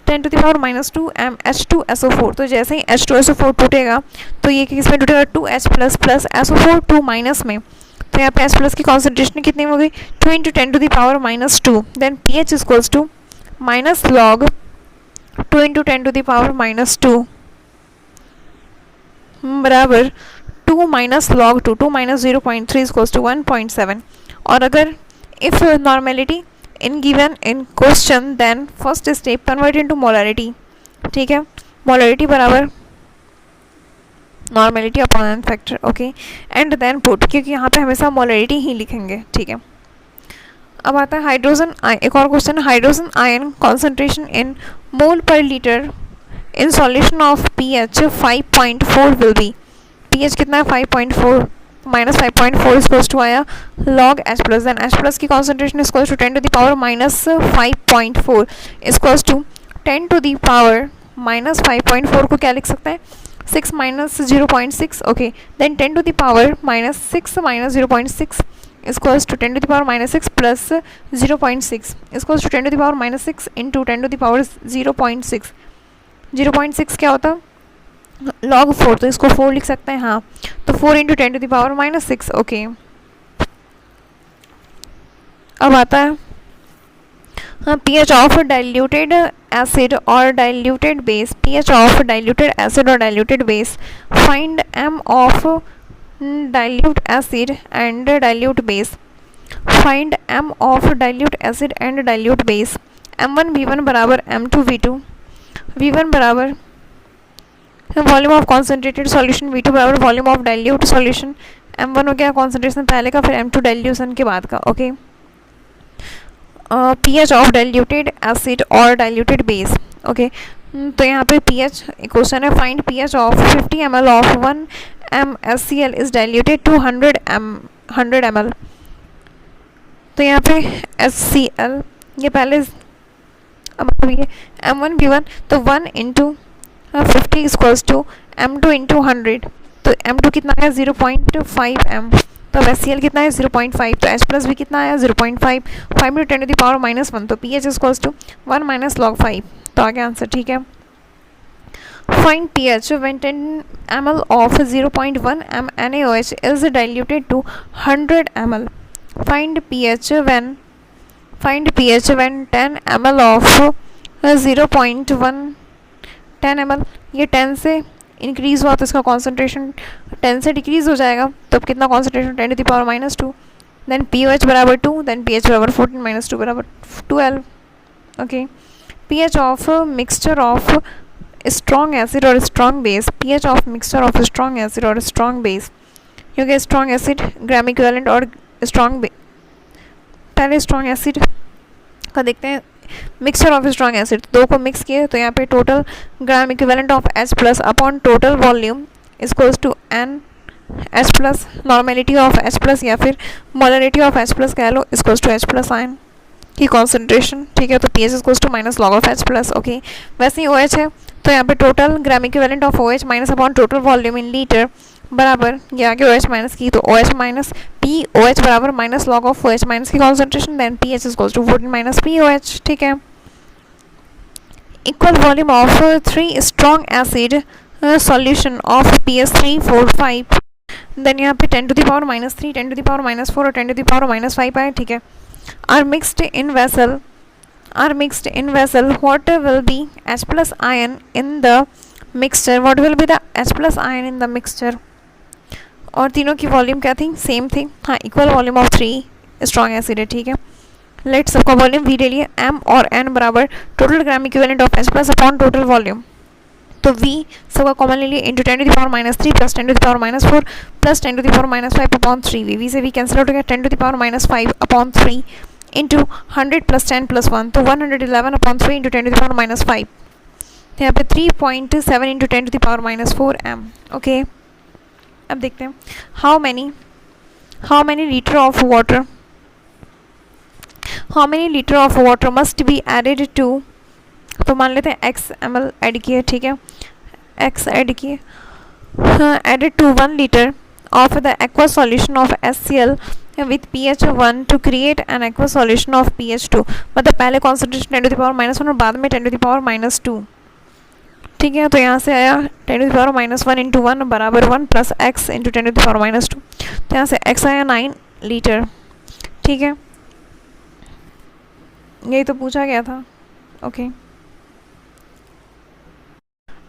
[SPEAKER 1] 10⁻⁻2 m H2SO4, तो जैसे ही H2SO4 टूटेगा तो ये किसमें टूटेगा 2H plus plus SO4 2 minus में, तो यहाँ पे H प्लस की कॉन्सेंट्रेशन कितनी हो गई 2 into 10⁻⁻2, then pH equals to minus log 2 into 10⁻⁻2 बराबर 2 minus log 2 minus 0.3 equals to 1.7। और अगर if normality in given in question then first step convert into molarity. ठीक है, मोलरिटी बराबर normality upon n factor. Okay, and then put, क्योंकि यहाँ पे हमेशा मोलरिटी ही लिखेंगे। ठीक है, अब आता है हाइड्रोजन। एक और question, hydrogen ion concentration in mole per litre in solution of pH 5.4 will be. pH कितना है 5.4 माइनस 5.4 इक्वल्स टू आया log H plus, then H plus की concentration equals to 10 to the power minus 5.4 equals to 10 to the power minus 5.4 को क्या लिख सकते हैं 6 minus 0.6। Okay, then 10 to the power minus 6 minus 0.6 equals to 10 to the power minus 6 plus 0.6 equals to 10 to the power minus 6 into 10 to the power 0.6। 0.6 क्या होता log 4, तो इसको 4 लिख सकते हैं। हाँ, तो 4 into 10 to the power minus 6। Okay, अब आता है pH ऑफ डाइल्यूटेड एसिड और diluted base. pH of diluted acid और diluted base, find m of dilute acid and dilute base, find m of dilute acid and dilute base. m1 v1 बराबर m2 v2, v1 बराबर volume of concentrated solution, v2 बराबर volume of dilute solution. m1 हो गया concentration पहले का, फिर m2 dilution के बाद का। Okay, pH of diluted acid और डाइल्यूटेड बेस। ओके, तो यहाँ पे pH क्वेश्चन है, find pH of 50 ml of 1 mSCl is diluted to 100 ml। तो यहाँ पे HCl ये पहले, अब ये m1 v1, तो 1 into 50 equals to m2 into 100, तो m2 कितना है 0.5 m, तो HCl कितना है 0.5, तो H प्लस भी कितना है 0.5, 5 into 10 to the power minus 1, तो pH equals to 1 minus log 5, तो आगे आंसर। ठीक है, find pH when 10 ml of 0.1 m NaOH is diluted to 100 ml। Find pH when 10 ml of 0.1 10 ml, ये 10 से इंक्रीज़ हुआ तो इसका कॉन्सेंट्रेशन 10 से डिक्रीज़ हो जाएगा, तो अब कितना concentration 10 to the power minus 2, then pH बराबर 2, देन pH बराबर 14 माइनस 2 बराबर 12। Okay, pH of mixture of strong acid और strong base, pH of mixture of strong acid और स्ट्रॉन्ग बेस, क्योंकि स्ट्रॉन्ग एसिड ग्राम इक्विवेलेंट और strong, पहले strong acid का देखते हैं, मिक्सचर ऑफ स्ट्रॉन्ग एसिड, दो को मिक्स किए तो यहाँ पे total gram equivalent of H plus upon total volume equals to n H plus, normality of H plus या फिर मोलरिटी ऑफ H प्लस कह लो equals to H plus ion की कॉन्सेंट्रेशन। ठीक है, तो pH equals to minus log of H plus. Okay, वैसे ही OH है तो यहाँ पे total gram equivalent of OH minus upon total volume in litre बराबर, ये आगे OH माइनस की, तो OH माइनस POH बराबर minus log of OH minus की concentration, then pH equals to 14 minus POH। ठीक है, equal volume of 3 strong acid solution of pH 3 4 5, then यहाँ पे 10 to the power minus 3, 10 to the power minus 4 और 10 to the power minus 5 आए। ठीक है, are mixed in vessel what will be H plus ion in the mixture, what will be the H plus ion in the mixture, और तीनों की volume क्या थी, same थी। हाँ, equal volume of 3 strong acid है। ठीक है, लेट सबका वॉल्यूम V ले लिए, m और n बराबर total gram equivalent of H plus upon total volume, तो V सबका कॉमन ले लिए into 10 to the power minus 3 plus 10 to the power minus 4 plus 10 to the power minus 5 upon 3, V से V cancel out हो गया, 10 to the power minus 5 upon 3 into 100 plus 10 plus 1, तो 111 upon 3 into 10 to the power minus 5, तो यहाँ पे 3.7 into 10 to the power minus 4 m। Okay, अब देखते हैं how many litre of water must be added to, तो मान लेते हैं x ml ऐड किए। ठीक है, x ऐड किए, added to 1 litre of the aqua solution of HCl with pH 1 to create an aqua solution of pH 2, मतलब पहले concentration 10 to the power minus 1 और बाद में 10 टू द पावर माइनस 2। ठीक है, तो यहाँ से आया 10 to the power minus 1 into 1 बराबर 1 plus x into 10 to the power minus 2, तो यहाँ से x आया 9 लीटर। ठीक है, यही तो पूछा गया था। ओके,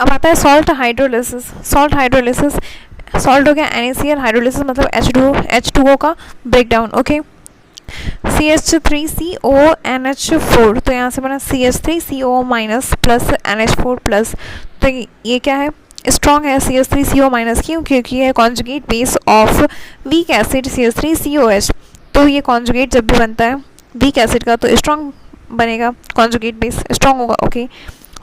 [SPEAKER 1] अब आता है salt hydrolysis. Salt hydrolysis, salt हो गया NaCl, हाइड्रोलिसिस मतलब H2O का ब्रेकडाउन। ओके, CH3CONH4, तो यहाँ से बना CH3CO minus plus NH4 plus. तो ये क्या है, स्ट्रॉन्ग है CH3CO माइनस, क्यों? क्योंकि ये conjugate base of weak acid CH3COH। तो ये कॉन्जुगेट जब भी बनता है वीक एसिड का तो स्ट्रॉन्ग बनेगा, कॉन्जुगेट बेस स्ट्रॉन्ग होगा। ओके,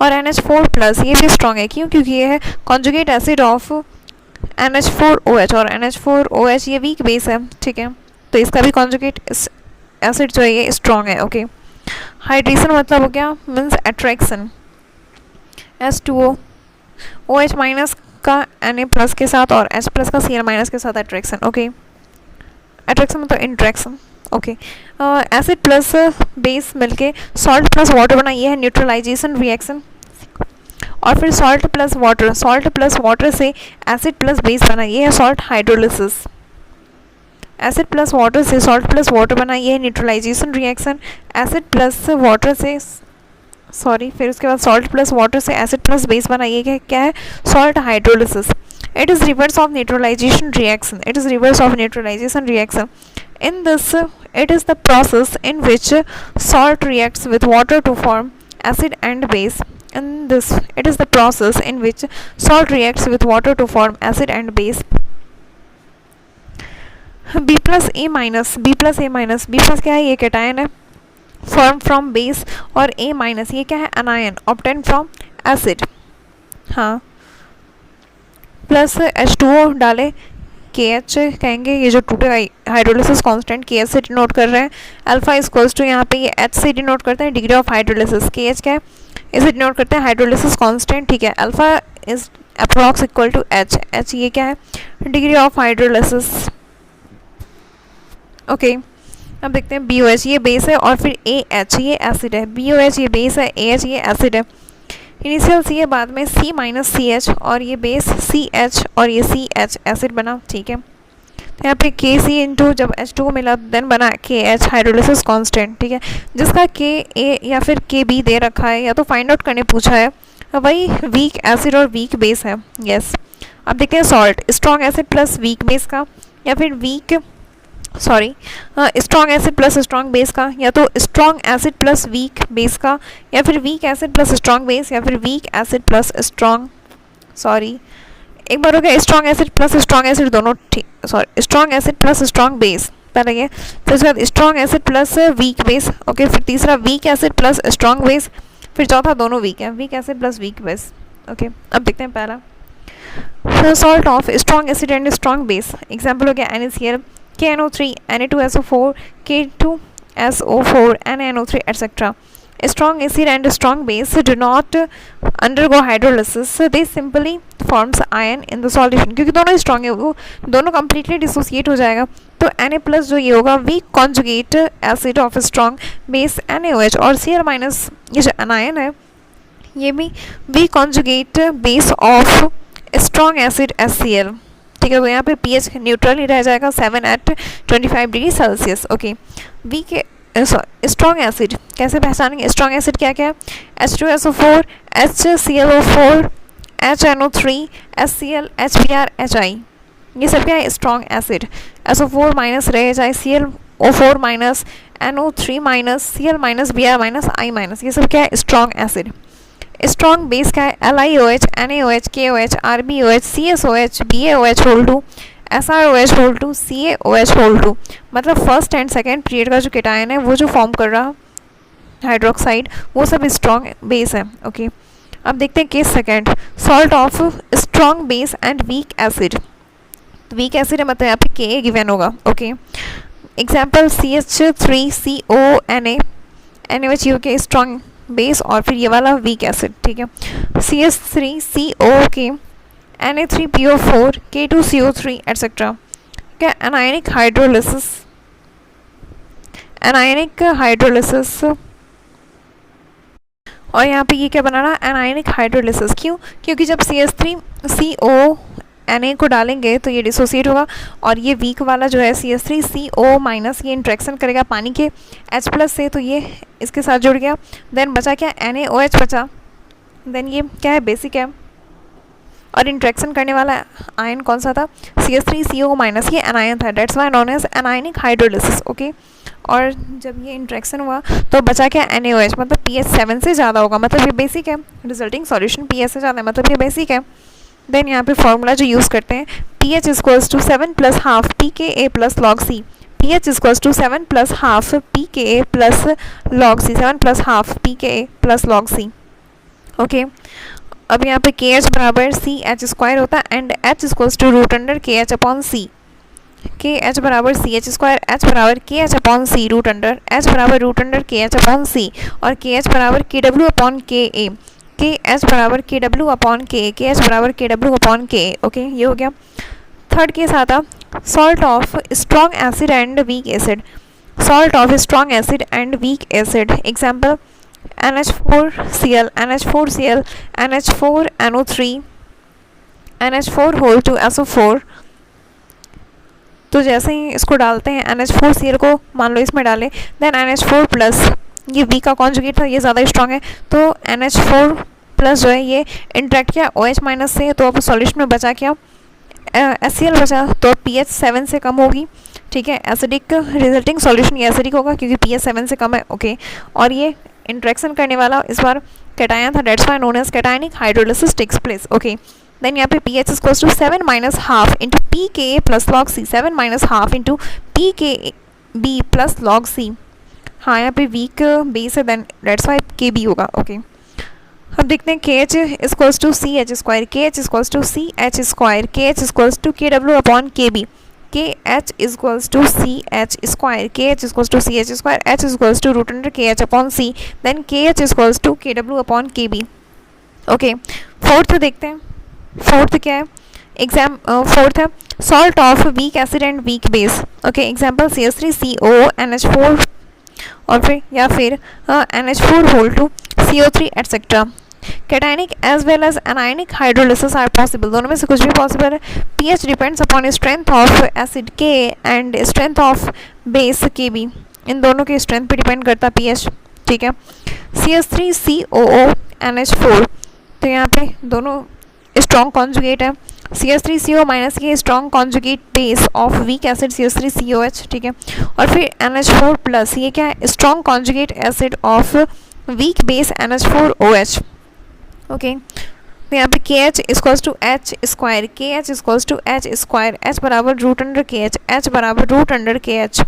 [SPEAKER 1] और NH4 प्लस ये भी स्ट्रॉन्ग है, क्यों? क्योंकि ये है कॉन्जुगेट एसिड ऑफ NH4OH, और NH4OH ये वीक बेस है, ठीक है, तो इसका भी कॉन्जुगेट एसिड जो है ये स्ट्रॉन्ग है। ओके, हाइड्रेशन मतलब हो गया means attraction, H2O OH minus का Na प्लस के साथ और H प्लस का Cl माइनस के साथ अट्रैक्शन। ओके, अट्रैक्शन मतलब interaction. Okay, acid plus base मिलके सॉल्ट प्लस वाटर बना, ये है न्यूट्रलाइजेशन रिएक्शन। और फिर सॉल्ट प्लस वाटर से एसिड प्लस बेस बना, ये है salt hydrolysis. Acid plus water से सॉल्ट प्लस वाटर बना, ये है neutralization reaction. Acid plus water से फिर उसके बाद सॉल्ट प्लस वाटर से एसिड प्लस बेस बना, ये क्या है, salt hydrolysis. It is reverse of neutralization reaction. In this, it is the process in which salt reacts with water to form acid and base. It is the process in which salt reacts with water to form acid and base. B plus A minus क्या है, ये cation है, form from base, और A minus ये क्या है, अनायन obtain from acid. हाँ, plus H2O डाले, KH कहेंगे, ये जो टूटे हाइड्रोलिसिस कांस्टेंट KH से डिनोट कर रहे हैं। अल्फा इक्वल्स टू यहाँ पे ये H से डिनोट करते हैं डिग्री ऑफ हाइड्रोलिसिस, KH क्या है, इसे डिनोट करते हैं हाइड्रोलिसिस कांस्टेंट, ठीक है। Alpha is approx equal to H ये क्या है, डिग्री ऑफ हाइड्रोलिसिस। ओके, अब देखते हैं BOH, ये बेस है, और फिर AH ये एसिड है। BOH ये बेस है, AH ये एसिड है। इनिशियल C है, बाद में C माइनस CH, और ये बेस CH और ये CH एसिड बना, ठीक है। तो यहाँ पे KC इंटू जब H2 मिला देन बना KH हाइड्रोलिसिस कांस्टेंट, ठीक है, जिसका KA या फिर KB दे रखा है या तो फाइंड आउट करने पूछा है, वही वीक एसिड और वीक बेस है। यस, अब देखते हैं salt, strong acid plus weak base का, या फिर strong acid plus strong base का, या तो strong acid plus weak base का, या फिर week acid plus strong base, या फिर वीक एसिड प्लस एक बार हो गया strong acid plus strong acid दोनों, ठीक, strong acid plus strong base पहले ये, फिर उसके बाद strong acid plus weak base. Okay, फिर तीसरा week acid plus strong base, फिर चौथा दोनों वीक है, weak acid plus weak base. Okay, अब देखते हैं पहला, salt of strong acid and strong base. Example हो गया NaCl, KNO3, Na2SO4, K2SO4, NaNO3, etc. Strong acid and strong base do not undergo hydrolysis. They simply forms ion in the solution. क्योंकि दोनों strong है, वो दोनों completely dissociate हो जाएगा। तो Na प्लस जो ये होगा weak conjugate acid of strong base NaOH, और Cl माइनस ये जो anion है ये भी weak conjugate base of strong acid HCl, ठीक है। तो यहाँ पे pH न्यूट्रल ही रह जाएगा 7 at 25 degree Celsius. Okay, weak strong acid कैसे पहचानेंगे, स्ट्रॉन्ग एसिड क्या क्या है, H2SO4, HClO4, HNO3, HCl, HBr, HI, ये सब क्या है, स्ट्रॉन्ग एसिड। SO4 माइनस रह जाए, ClO4 minus, NO3 minus, Cl minus, Br minus, I minus, ये सब क्या है, स्ट्रॉन्ग एसिड। स्ट्रॉन्ग बेस क्या है, LiOH, NaOH, KOH, RbOH, CSOH, BaOH whole 2, SrOH whole 2, CaOH whole 2, मतलब फर्स्ट एंड सेकेंड पीरियड का जो केटायन है वो जो फॉर्म कर रहा हाइड्रोक्साइड वो सब स्ट्रॉन्ग बेस है। ओके, अब देखते हैं case second, salt of strong base and weak acid. Weak acid है मतलब यहाँ पे Ka गिवन होगा। ओके, एग्जाम्पल CH3CONA, NaOH ये के स्ट्रॉन्ग बेस, और फिर ये वाला वीक एसिड, ठीक है, CH3COK, Na3PO4, K2CO3, etc. क्या एनायनिक हाइड्रोलिसिस, और यहाँ पे ये क्या बना रहा, एनायनिक हाइड्रोलिसिस। क्यों? क्योंकि जब CH3CO को डालेंगे तो ये डिसोसिएट होगा, और ये वीक वाला जो है CH3CO माइनस ये इंट्रैक्शन करेगा पानी के H प्लस से, तो ये इसके साथ जुड़ गया, देन बचा क्या, NaOH बचा, देन ये क्या है, बेसिक है, और इंट्रैक्शन करने वाला आयन कौन सा था, CH3CO माइनस, ये एनायन था, that's why known as anionic hydrolysis. Okay, और जब ये इंट्रैक्शन हुआ तो बचा क्या, NaOH, मतलब pH 7 से ज़्यादा होगा, मतलब ये बेसिक है, रिजल्टिंग सॉल्यूशन pH से ज़्यादा है, मतलब ये बेसिक है। देन यहाँ पे फॉर्मूला जो यूज़ करते हैं, pH equals to 7 plus half pKa plus log C, pH equals to 7 plus half pKa plus log C, 7 plus half pKa plus log C। Okay, अब यहाँ पे KH बराबर CH स्क्वायर होता है and H equals to root under KH upon C, KH बराबर CH square, H बराबर KH upon C root under, H बराबर root under KH upon C, और KH बराबर KW अपॉन KA, KH बराबर KW upon KA, KH बराबर KW upon KA। Okay, ये हो गया। थर्ड केस आता, salt of strong acid and weak acid, salt of strong acid and weak acid, example NH4Cl, NH4Cl, NH4NO3, NH4 whole two SO4। तो जैसे ही इसको डालते हैं NH4Cl को, मान लो इसमें डालें, देन NH4 प्लस, ये V का कॉन्जुगेट था, ये ज़्यादा स्ट्रॉन्ग है, तो NH4 प्लस जो है ये इंट्रैक्ट किया OH माइनस से, तो अब सॉल्यूशन में बचा क्या, HCl बचा, तो pH 7 से कम होगी, ठीक है, एसिडिक, रिजल्टिंग सॉल्यूशन ये एसिडिक होगा क्योंकि pH 7 से कम है। ओके, और ये इंट्रैक्शन करने वाला इस बार कैटायन था, that's why known as cationic hydrolysis takes place. Okay, then यहाँ पे pH equals to 7 minus half into pKa plus log C, 7 minus half into pKb plus log C। हाँ, यहाँ पे वीक बेस है, देन डेट्स वाई Kb होगा। Okay, अब देखते हैं KH equals to CH square, KH equals to CH square, KH equals to KW upon KB, KH equals to CH square, KH equals to CH square, H equals to root under KH upon C, then KH equals to KW upon KB। Okay, fourth देखते हैं, fourth क्या है, fourth है salt of weak acid and weak base. Okay, example CH3CO NH4, और फिर या फिर NH4 whole two CO3 etcetera. Cationic as well as anionic hydrolysis are possible, दोनों में से कुछ भी पॉसिबल है। pH depends upon strength of acid K and strength of base KB, इन दोनों के स्ट्रेंथ पे डिपेंड करता है pH, ठीक है। CH3COO NH4, तो यहाँ पे दोनों स्ट्रॉन्ग कॉन्जुगेट है, CH3CO माइनस के strong conjugate base of weak acid CH3COH, ठीक है, और फिर NH4 प्लस, ये क्या है, strong conjugate acid of weak base NH4OH। Okay, तो यहाँ पे KH equals to H square, KH equals to H square, H बराबर रूट अंडर KH, H बराबर रूट अंडर KH,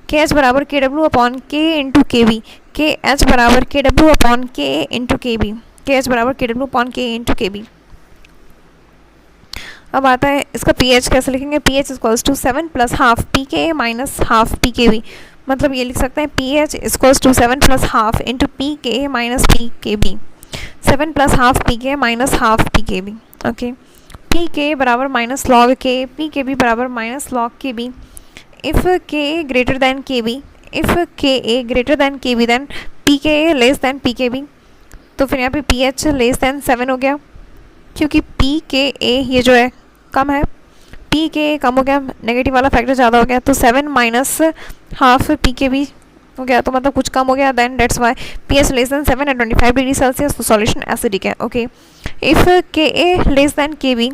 [SPEAKER 1] KH बराबर KW upon K into KB, KH बराबर KW upon K into KB, KH बराबर KW upon K into KB। अब आता है इसका pH कैसे लिखेंगे, pH equals to 7 plus half pKa minus half pKb, मतलब ये लिख सकते हैं pH equals to 7 plus half into pKa minus pKb, 7 plus half pKa minus half pKb। Okay, pKa बराबर माइनस लॉग K, pKb बराबर minus log KB, if Ka greater than KB, if Ka greater than KB then pKa less than pKb, तो फिर यहाँ पे pH less than 7 हो गया क्योंकि pKa ये जो है कम है, pKa कम हो गया, नेगेटिव वाला फैक्टर ज़्यादा हो गया, तो 7 माइनस हाफ pKb हो गया, तो मतलब कुछ कम हो गया, then that's why pH less than 7 at 25 degree Celsius, तो सॉल्यूशन एसिडिक है। Okay, if Ka less than KB,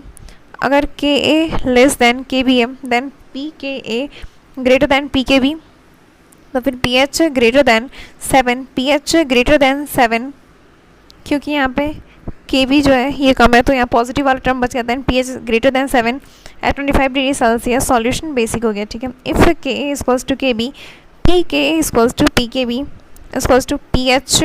[SPEAKER 1] अगर Ka लेस दैन KB है then pKa greater than pKb, तो फिर pH greater than 7, pH greater than 7, क्योंकि यहाँ पे KB जो है ये कम है, तो यहाँ पॉजिटिव वाला टर्म बच गया, then pH greater than 7 at 25 degree Celsius, solution basic हो गया, ठीक है। If Ka equals to KB, pKa equals to pKb equals to pH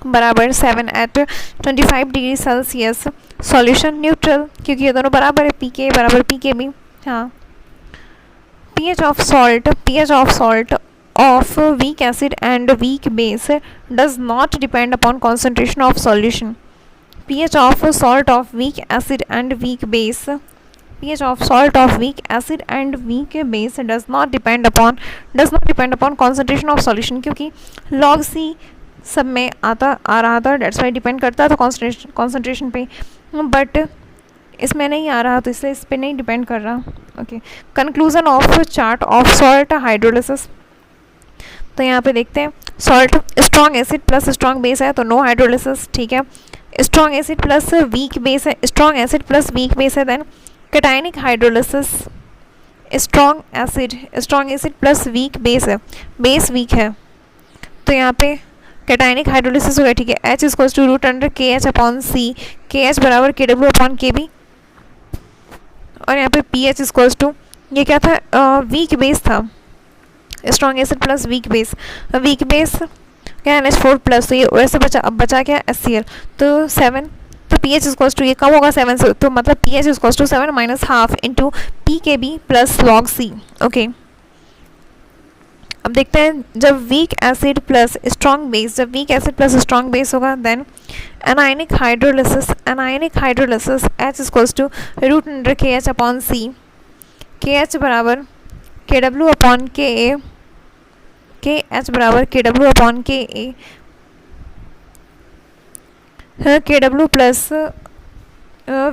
[SPEAKER 1] बराबर 7 at 25 degree Celsius, solution neutral, क्योंकि ये दोनों बराबर है, pKa बराबर pKb। हाँ, pH of salt of weak acid and weak base does not depend upon concentration of solution. pH of salt of weak acid and weak base, pH of salt of weak acid and weak base does not depend upon concentration of solution, क्योंकि log C सब में आ रहा था, that's Y depend करता था concentration पे, but इसमें नहीं आ रहा, तो इसलिए इस पर नहीं डिपेंड कर रहा। Okay, conclusion of chart of salt hydrolysis, तो यहाँ पे देखते हैं salt strong acid plus strong base है, तो नो हाइड्रोलिसिस, ठीक है। Strong acid plus weak base है, strong acid plus weak base है। Then cationic hydrolysis, strong acid plus weak base है, बेस वीक है, तो यहाँ पे कैटायनिक हाइड्रोलिसिस हो गया। ठीक है, H is to root under K H upon C, K H बराबर के डब्ल्यू अपॉन के बी, और यहाँ पे पी एच इज टू, ये क्या था, वीक बेस था, strong acid plus weak base क्या NH4 प्लस, तो ये वैसे बचा, अब बचा क्या HCl, तो 7, तो पी एच इज टू, ये कम होगा 7 से, तो मतलब P H is to 7 minus half into P K B plus log C. Okay, अब देखते हैं जब weak acid plus strong base, जब weak acid plus strong base होगा then anionic hydrolysis H is to root under K H upon C, K H बराबर K W upon K A, के H बराबर K W upon K A, K W plus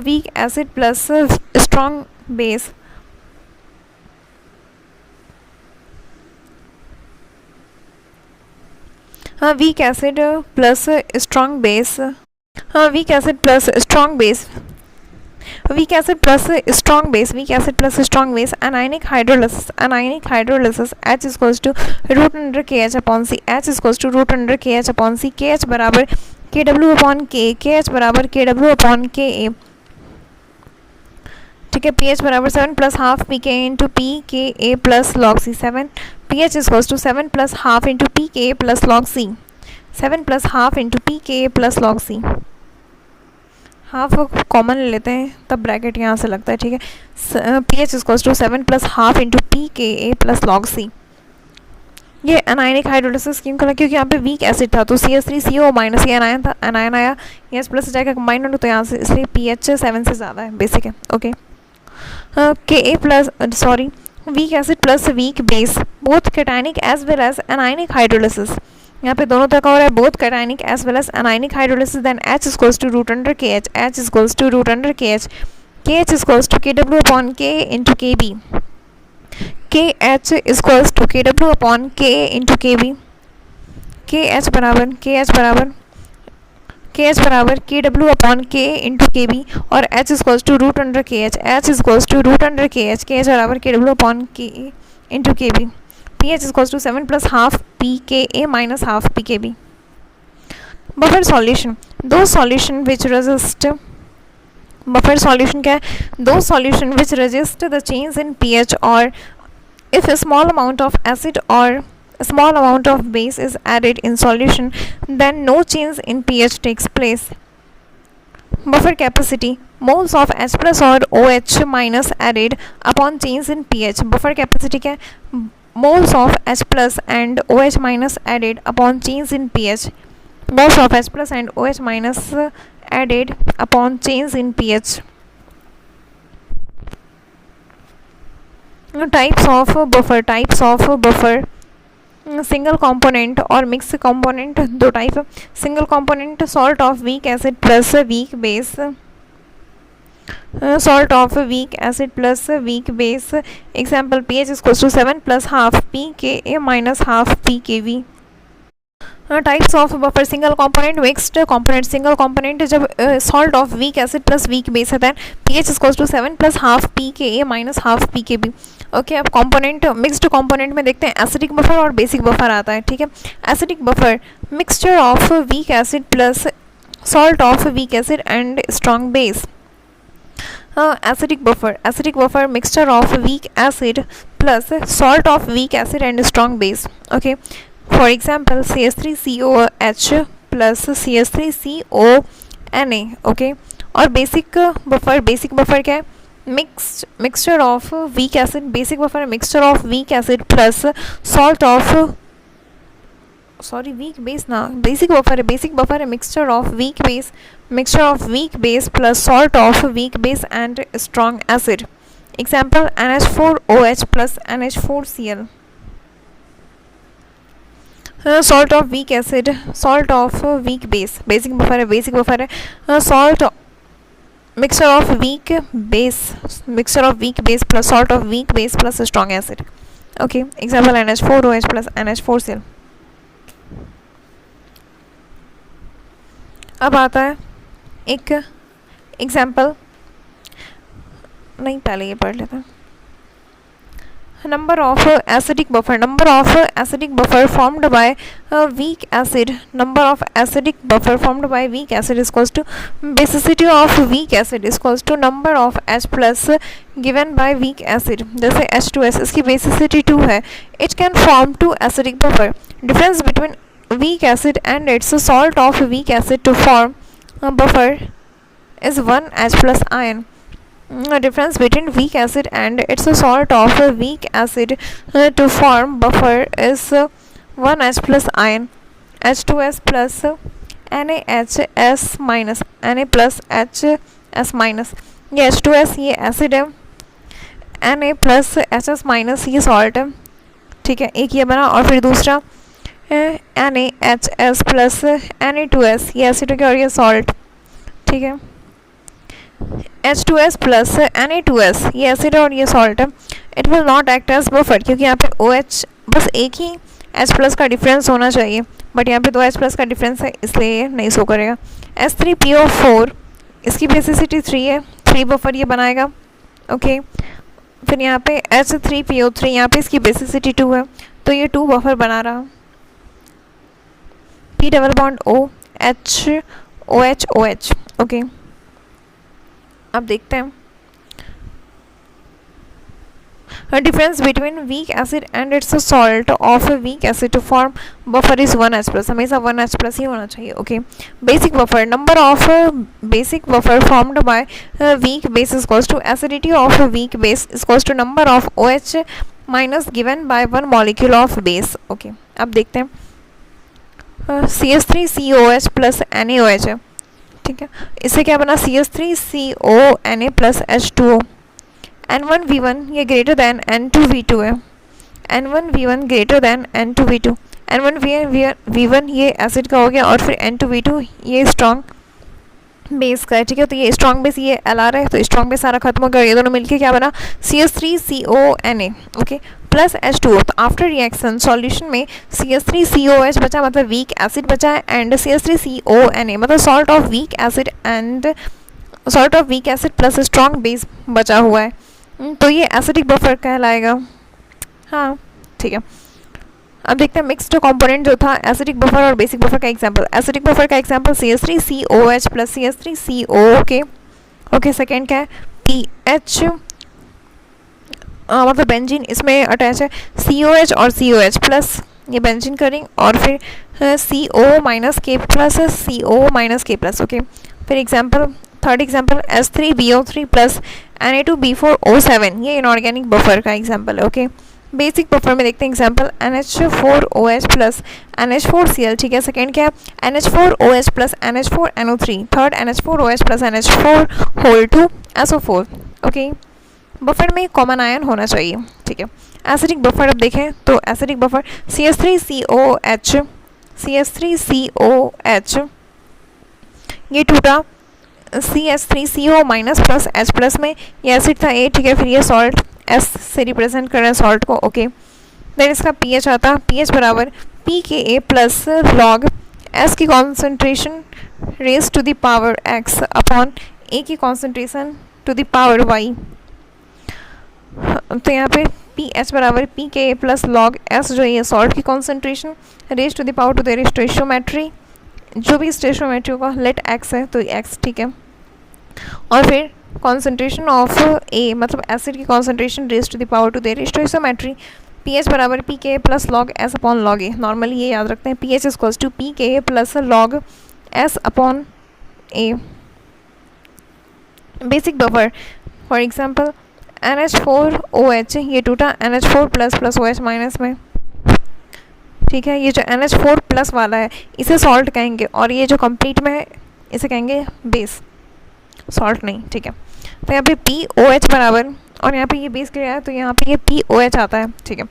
[SPEAKER 1] weak acid plus strong base, weak acid plus strong base, weak acid plus strong base, weak acid plus strong base, weak acid plus strong base, anionic hydrolysis H is to root under K H upon C, H is to root under K H upon C, K H बराबर K W upon के H बराबर K W upon K ए। ठीक है, P H बराबर 7 plus half P K into P K A plus log C, 7 P H is to 7 plus half into P K A plus log C, 7 plus half into P K A plus log C, half common ले लेते हैं तब bracket यहाँ से लगता है। ठीक है, P H is to 7 plus half into P K A plus log सी, ये एनायनिक हाइड्रोलिसिस क्यों करा, क्योंकि यहाँ पे वीक एसिड था तो CH3CO माइनस ये एनायन था, एनायन आया, ये प्लस से जाएगा कंबाइन होने, तो यहाँ से इसलिए pH 7 से ज़्यादा है, बेसिक है। Okay, K A plus sorry weak acid plus weak base, both cationic as well as anionic hydrolysis, यहाँ पे दोनों तरह का हो रहा है, both cationic as well as anionic hydrolysis. Then H is to root under K H, H is to root under K H, K H is to K W upon K into K B, K H is to K W upon K into K B, K H बराबर K W upon K into K B, और H is to root under K H, H is to root under K H बराबर K W upon K into K B, P H is to 7 plus half P K A minus half P K B. Buffer solution, दो solution which resist, buffer solution क्या है, दो solution which resist the change in pH, और if a small amount of acid or a small amount of base is added in solution, then no change in pH takes place. Buffer capacity, moles of H plus or OH minus added upon change in pH. Buffer capacity क्या है, moles of H plus and OH minus added upon change in pH. Moles of H plus and OH minus added upon change in pH. Types of buffer, single component और mix component, दो type है। Single component salt of weak acid plus weak base, salt of weak acid plus weak base, example pH is to 7 plus half P K A minus half P K V. Types of buffer, single component, mixed component. Single component जब salt of weak acid plus weak base है then pH is to 7 plus half P K A minus half P K B. Okay, अब component, mixed component में देखते हैं acidic buffer और basic buffer आता है। ठीक है, acidic buffer mixture of weak acid plus salt of weak acid and strong base. Acidic buffer mixture of weak acid plus salt of weak acid and strong base. Okay, for example CH3COH plus CH3CONA। Okay, और basic buffer क्या है, mixture of weak acid, basic buffer mixture of weak acid plus salt of, sorry weak base ना, basic buffer है mixture of weak base plus salt of weak base and strong acid. Example NH4OH plus NH4Cl। Salt of weak acid, salt of weak base, basic buffer है salt mixture of weak base plus salt of weak base plus strong acid. Okay, example NH4OH plus NH4Cl। अब आता है एक example, नहीं पहले ये पढ़ लेते हैं. Number of acidic buffer formed by weak acid. Number of acidic buffer formed by weak acid is equals to basicity of weak acid is equals to number of H plus given by weak acid. जैसे H2S इसकी basicity 2 है. It can form two acidic buffer. Difference between weak acid and its salt of weak acid to form a buffer is 1 H plus ion. Difference between weak acid and its salt of weak acid to form buffer is 1H plus ion, H2S plus NaHS minus, Na plus HS minus. ये H2S ये acid है, Na plus HS minus ये salt है. ठीक है, एक ये बना. और फिर दूसरा NaHS प्लस Na2S ये एसिड है और ये सॉल्ट. ठीक है, H2S प्लस Na2S ये एसिड है और ये सॉल्ट है. It will not act as buffer क्योंकि यहाँ पे OH बस एक ही H प्लस का डिफरेंस होना चाहिए, बट यहाँ पे 2 H प्लस का डिफरेंस है इसलिए ये नहीं शो करेगा. H3PO4 इसकी बेसिसिटी 3 है, 3 बफर ये बनाएगा. ओके फिर यहाँ पे H3PO3 यहाँ पे इसकी बेसिसिटी 2 है तो ये 2 बफर बना रहा. P double bond O H OH OH. Okay अब देखते हैं difference between weak acid and its salt of weak acid to form buffer is 1H plus. हमेशा 1H प्लस ही होना चाहिए. Okay basic buffer number of basic buffer formed by weak base is equals to acidity of weak base is equals to number of OH minus given by 1 molecule of base. Okay अब देखते हैं CH3COH plus NaOH है. ठीक है, इससे क्या बना CH3CO Na plus H2O. N1V1 ये ग्रेटर दैन N2V2 है. N1V1 greater than N2V2. N1V1 ये एसिड का हो गया और फिर N2V2 ये स्ट्रॉन्ग बेस का है. ठीक है, तो ये स्ट्रॉन्ग बेस ये LR है तो स्ट्रॉन्ग बेस सारा खत्म हो गया. ये दोनों मिलके क्या बना CH3CONA. Okay plus H2O. तो आफ्टर रिएक्शन सॉल्यूशन में CH3COH बचा मतलब वीक एसिड बचा है एंड CH3CONA मतलब salt of weak acid and salt of weak acid plus strong base बचा हुआ है. तो ये एसिडिक बफर कहलाएगा. हाँ ठीक है, अब देखते हैं मिक्स्ड कंपोनेंट जो था एसिडिक बफर और बेसिक बफर का एग्जांपल. एसिडिक बफर का example CH3COH plus CH3CO. Okay second क्या है PH मतलब बेंजीन इसमें अटैच है COH और COH प्लस ये बेंजीन का रिंग और फिर CO minus K plus CO minus K plus. Okay फिर example third example H3BO3 plus Na2B4O7 ये इनऑर्गेनिक बफर का एग्जांपल है. ओके बेसिक बफर में देखते हैं एग्जांपल NH4OH प्लस NH4Cl. ठीक है, सेकेंड क्या है NH4OH plus NH4NO3. Third NH4OH plus NH4 whole two SO4. Okay buffer में कॉमन आयन होना चाहिए. ठीक है, एसिडिक बफर अब देखें तो एसिडिक बफर CH3COH ये टूटा CH3CO minus plus H plus में ये एसिड था A. ठीक है, फिर ये सॉल्ट S से रिप्रेजेंट कर रहे हैं सॉल्ट को. ओके देन इसका pH आता pH बराबर pKa प्लस लॉग S की concentration raise to the power X upon A की concentration to the power Y. तो यहाँ पे pH बराबर pKa प्लस लॉग S जो ये सॉल्ट की concentration raise to the power to their stoichiometry जो भी स्टोइशियोमेट्री होगा लेट X है तो X. ठीक है, और फिर कॉन्सेंट्रेशन ऑफ A मतलब एसिड की concentration raise to the power to their stoichiometry pH बराबर pKa plus log S upon log A. Normally ये याद रखते हैं pH is equals to pKa plus log S upon A. Basic buffer for example NH4OH ये टूटा NH4 plus plus OH minus में. ठीक है, ये जो NH4 प्लस वाला है इसे सॉल्ट कहेंगे और ये जो कंप्लीट में है इसे कहेंगे बेस, सॉल्ट नहीं. ठीक है, तो यहाँ पे POH बराबर और यहाँ पे ये बेस क्या है तो यहाँ पे ये POH आता है. ठीक है,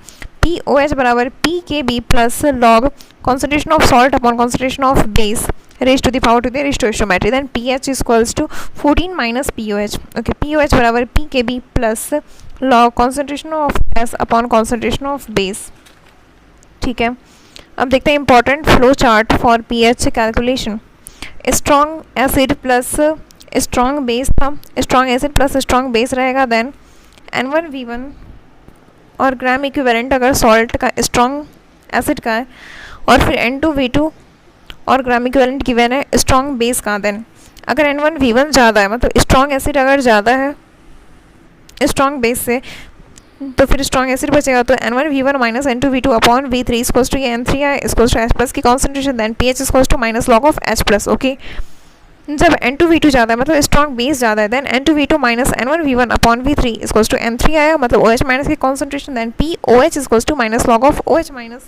[SPEAKER 1] POH बराबर PKB plus log concentration of salt upon concentration of base raise to the power to their stoichiometry. Then pH is equals to 14 minus POH. Okay POH बराबर PKB plus log concentration of S upon concentration of base. ठीक है, अब देखते हैं important flow chart for pH calculation. Strong acid plus strong base था, strong acid plus strong base रहेगा, then N1V1 और gram equivalent अगर सॉल्ट का स्ट्रॉन्ग एसिड का है, और फिर N2V2 और ग्राम इक्विवेलेंट गिवन है स्ट्रॉन्ग बेस का। देन अगर N1V1 ज़्यादा है, मतलब स्ट्रॉन्ग एसिड अगर ज़्यादा है स्ट्रॉन्ग बेस से, तो फिर स्ट्रॉन्ग एसिड बचेगा, तो N1V1 minus N2V2 upon V3 equals to ये N3 है इक्वल्स टू H प्लस की concentration, then pH equals to minus log of H plus. Okay, जब N2V2 ज़्यादा है, मतलब स्ट्रॉन्ग बेस ज़्यादा है, then N2V2 minus N1V1 upon V3 equals to N3 आया, मतलब OH माइनस की concentration, then POH equals to minus log of OH minus,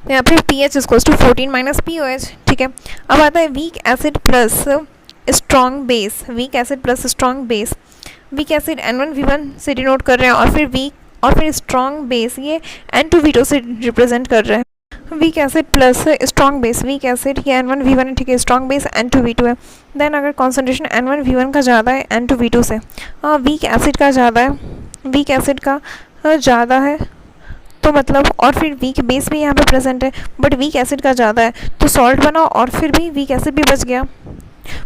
[SPEAKER 1] तो यहाँ पे pH equals to 14 minus POH। ठीक है, अब आता है weak acid plus strong base, weak acid plus strong base, weak acid N1V1 से डिनोट कर रहे हैं, और फिर वीक और फिर स्ट्रॉन्ग बेस ये N2V2 से रिप्रेजेंट कर रहे हैं। Week acid plus strong base, weak acid ये N1V1 है, ठीक है, स्ट्रॉन्ग बेस N2V2 है। देन अगर कॉन्सेंट्रेशन N1V1 का ज़्यादा है N2V2 से, वीक एसिड का ज़्यादा है, वीक एसिड का ज़्यादा है, तो मतलब और फिर वीक बेस भी यहाँ पे प्रेजेंट है, बट वीक एसिड का ज़्यादा है, तो सॉल्ट बना और फिर भी वीक एसिड भी बच गया,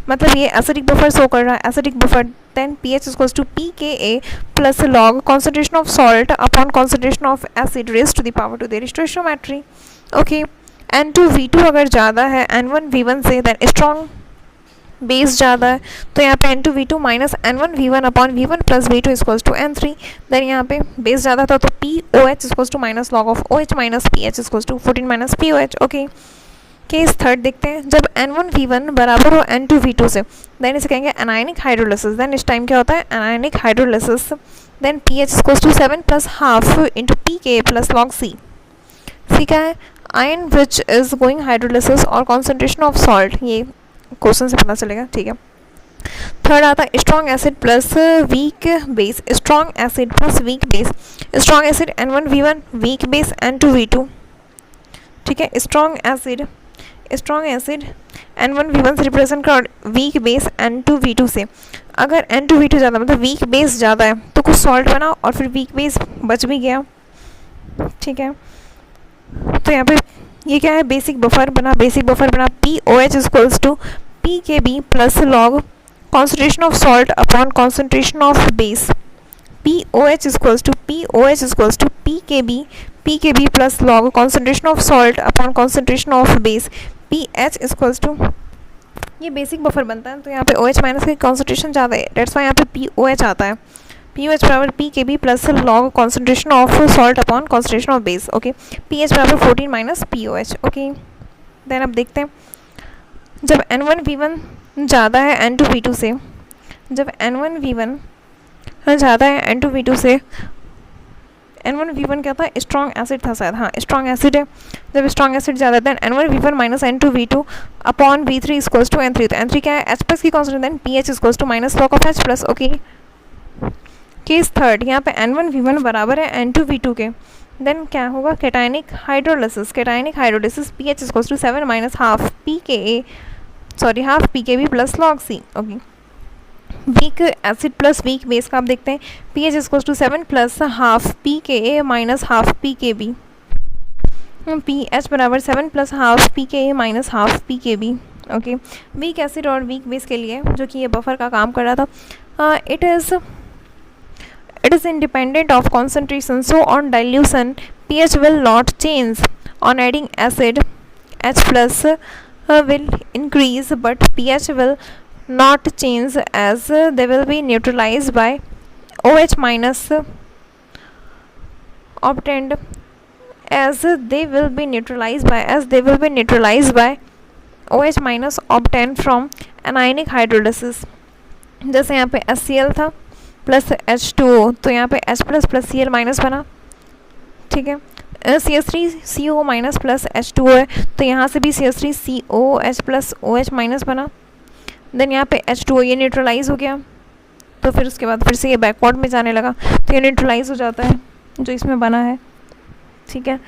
[SPEAKER 1] मतलब ये एसिडिक बफर शो कर रहा है, acidic buffer. Then pH equals to pKa plus log concentration of salt upon concentration of acid raise to the power to their stoichiometry. Okay, N2V2 अगर ज़्यादा है N1V1 से, देन स्ट्रॉन्ग बेस ज़्यादा है, तो यहाँ पे N2V2 minus N1V1 upon V1 plus V2 equals to N3, then यहाँ पे बेस ज़्यादा था, तो POH equals to minus log of OH minus pH equals to 14 minus POH। Okay, case third देखते हैं, जब N1V1 बराबर हो N2V2 से, देन इसे कहेंगे एनायनिक हाइड्रोलिसिस। देन इस टाइम क्या होता है anionic hydrolysis, then pH equals to 7 plus half into pK plus log C। C क्या है, ion which is going hydrolysis और कॉन्सेंट्रेशन ऑफ सॉल्ट, ये क्वेश्चन से पता चलेगा। ठीक है, थर्ड आता है strong acid plus weak base, strong acid plus weak base, strong acid N1V1 weak base N2V2। ठीक है, स्ट्रॉन्ग एसिड N1V1 से रिप्रेजेंट कर वीक बेस N2V2 से, अगर N2V2 ज़्यादा मतलब वीक बेस ज़्यादा है, तो कुछ सॉल्ट बना और फिर वीक बेस बच भी गया। ठीक है, तो यहाँ पे ये क्या है बेसिक बफर बना, POH equals to PKB plus log concentration of salt upon concentration of base, POH equals to PKB plus log concentration of salt upon concentration of base, pH equals to, ये basic buffer बनता है, तो यहाँ पे OH minus की concentration ज़्यादा है, that's why यहाँ पे POH आता है, POH बराबर PKB plus log concentration of salt upon concentration of base. Okay, pH बराबर 14 माइनस POH। ओके, देन अब देखते हैं, जब N1V1 ज़्यादा है N2V2 से, जब N1V1 ज़्यादा है N2V2 से, N1V1 क्या था स्ट्रॉन्ग एसिड था शायद, हाँ स्ट्रॉन्ग एसिड है, जब स्ट्रॉन्ग एसिड ज़्यादा है, then N1V1 minus N2V2 upon V3 equals to N3, तो N3 क्या है H प्लस की concentration, then pH equals to minus log of H plus. Okay, case third, यहाँ पे N1V1 बराबर है N2V2 के, देन क्या होगा cationic hydrolysis, pH equals to 7 minus half PKB plus log C। Okay, weak acid plus weak base का आप देखते हैं, pH equals to 7 plus half PKA minus half PKB, pH बराबर 7 plus half PKA minus half PKB। Okay, weak acid और weak base के लिए जो कि ये बफर का काम कर रहा था, it is independent of concentration, so on dilution pH will not change, on adding acid H plus will increase but pH will not change as they will be neutralized by OH minus obtained, as they will be neutralized by OH minus obtained from anionic hydrolysis। जैसे यहाँ पे HCl था plus H2O, तो यहाँ पे H plus plus Cl minus बना। ठीक है, CH3CO माइनस प्लस H2O है, तो यहाँ से भी CH3COH प्लस OH माइनस बना, देन यहाँ पे H2O ये न्यूट्रलाइज हो गया, तो फिर उसके बाद फिर से ये बैकवर्ड में जाने लगा, तो ये न्यूट्रलाइज हो जाता है जो इसमें बना है। ठीक है,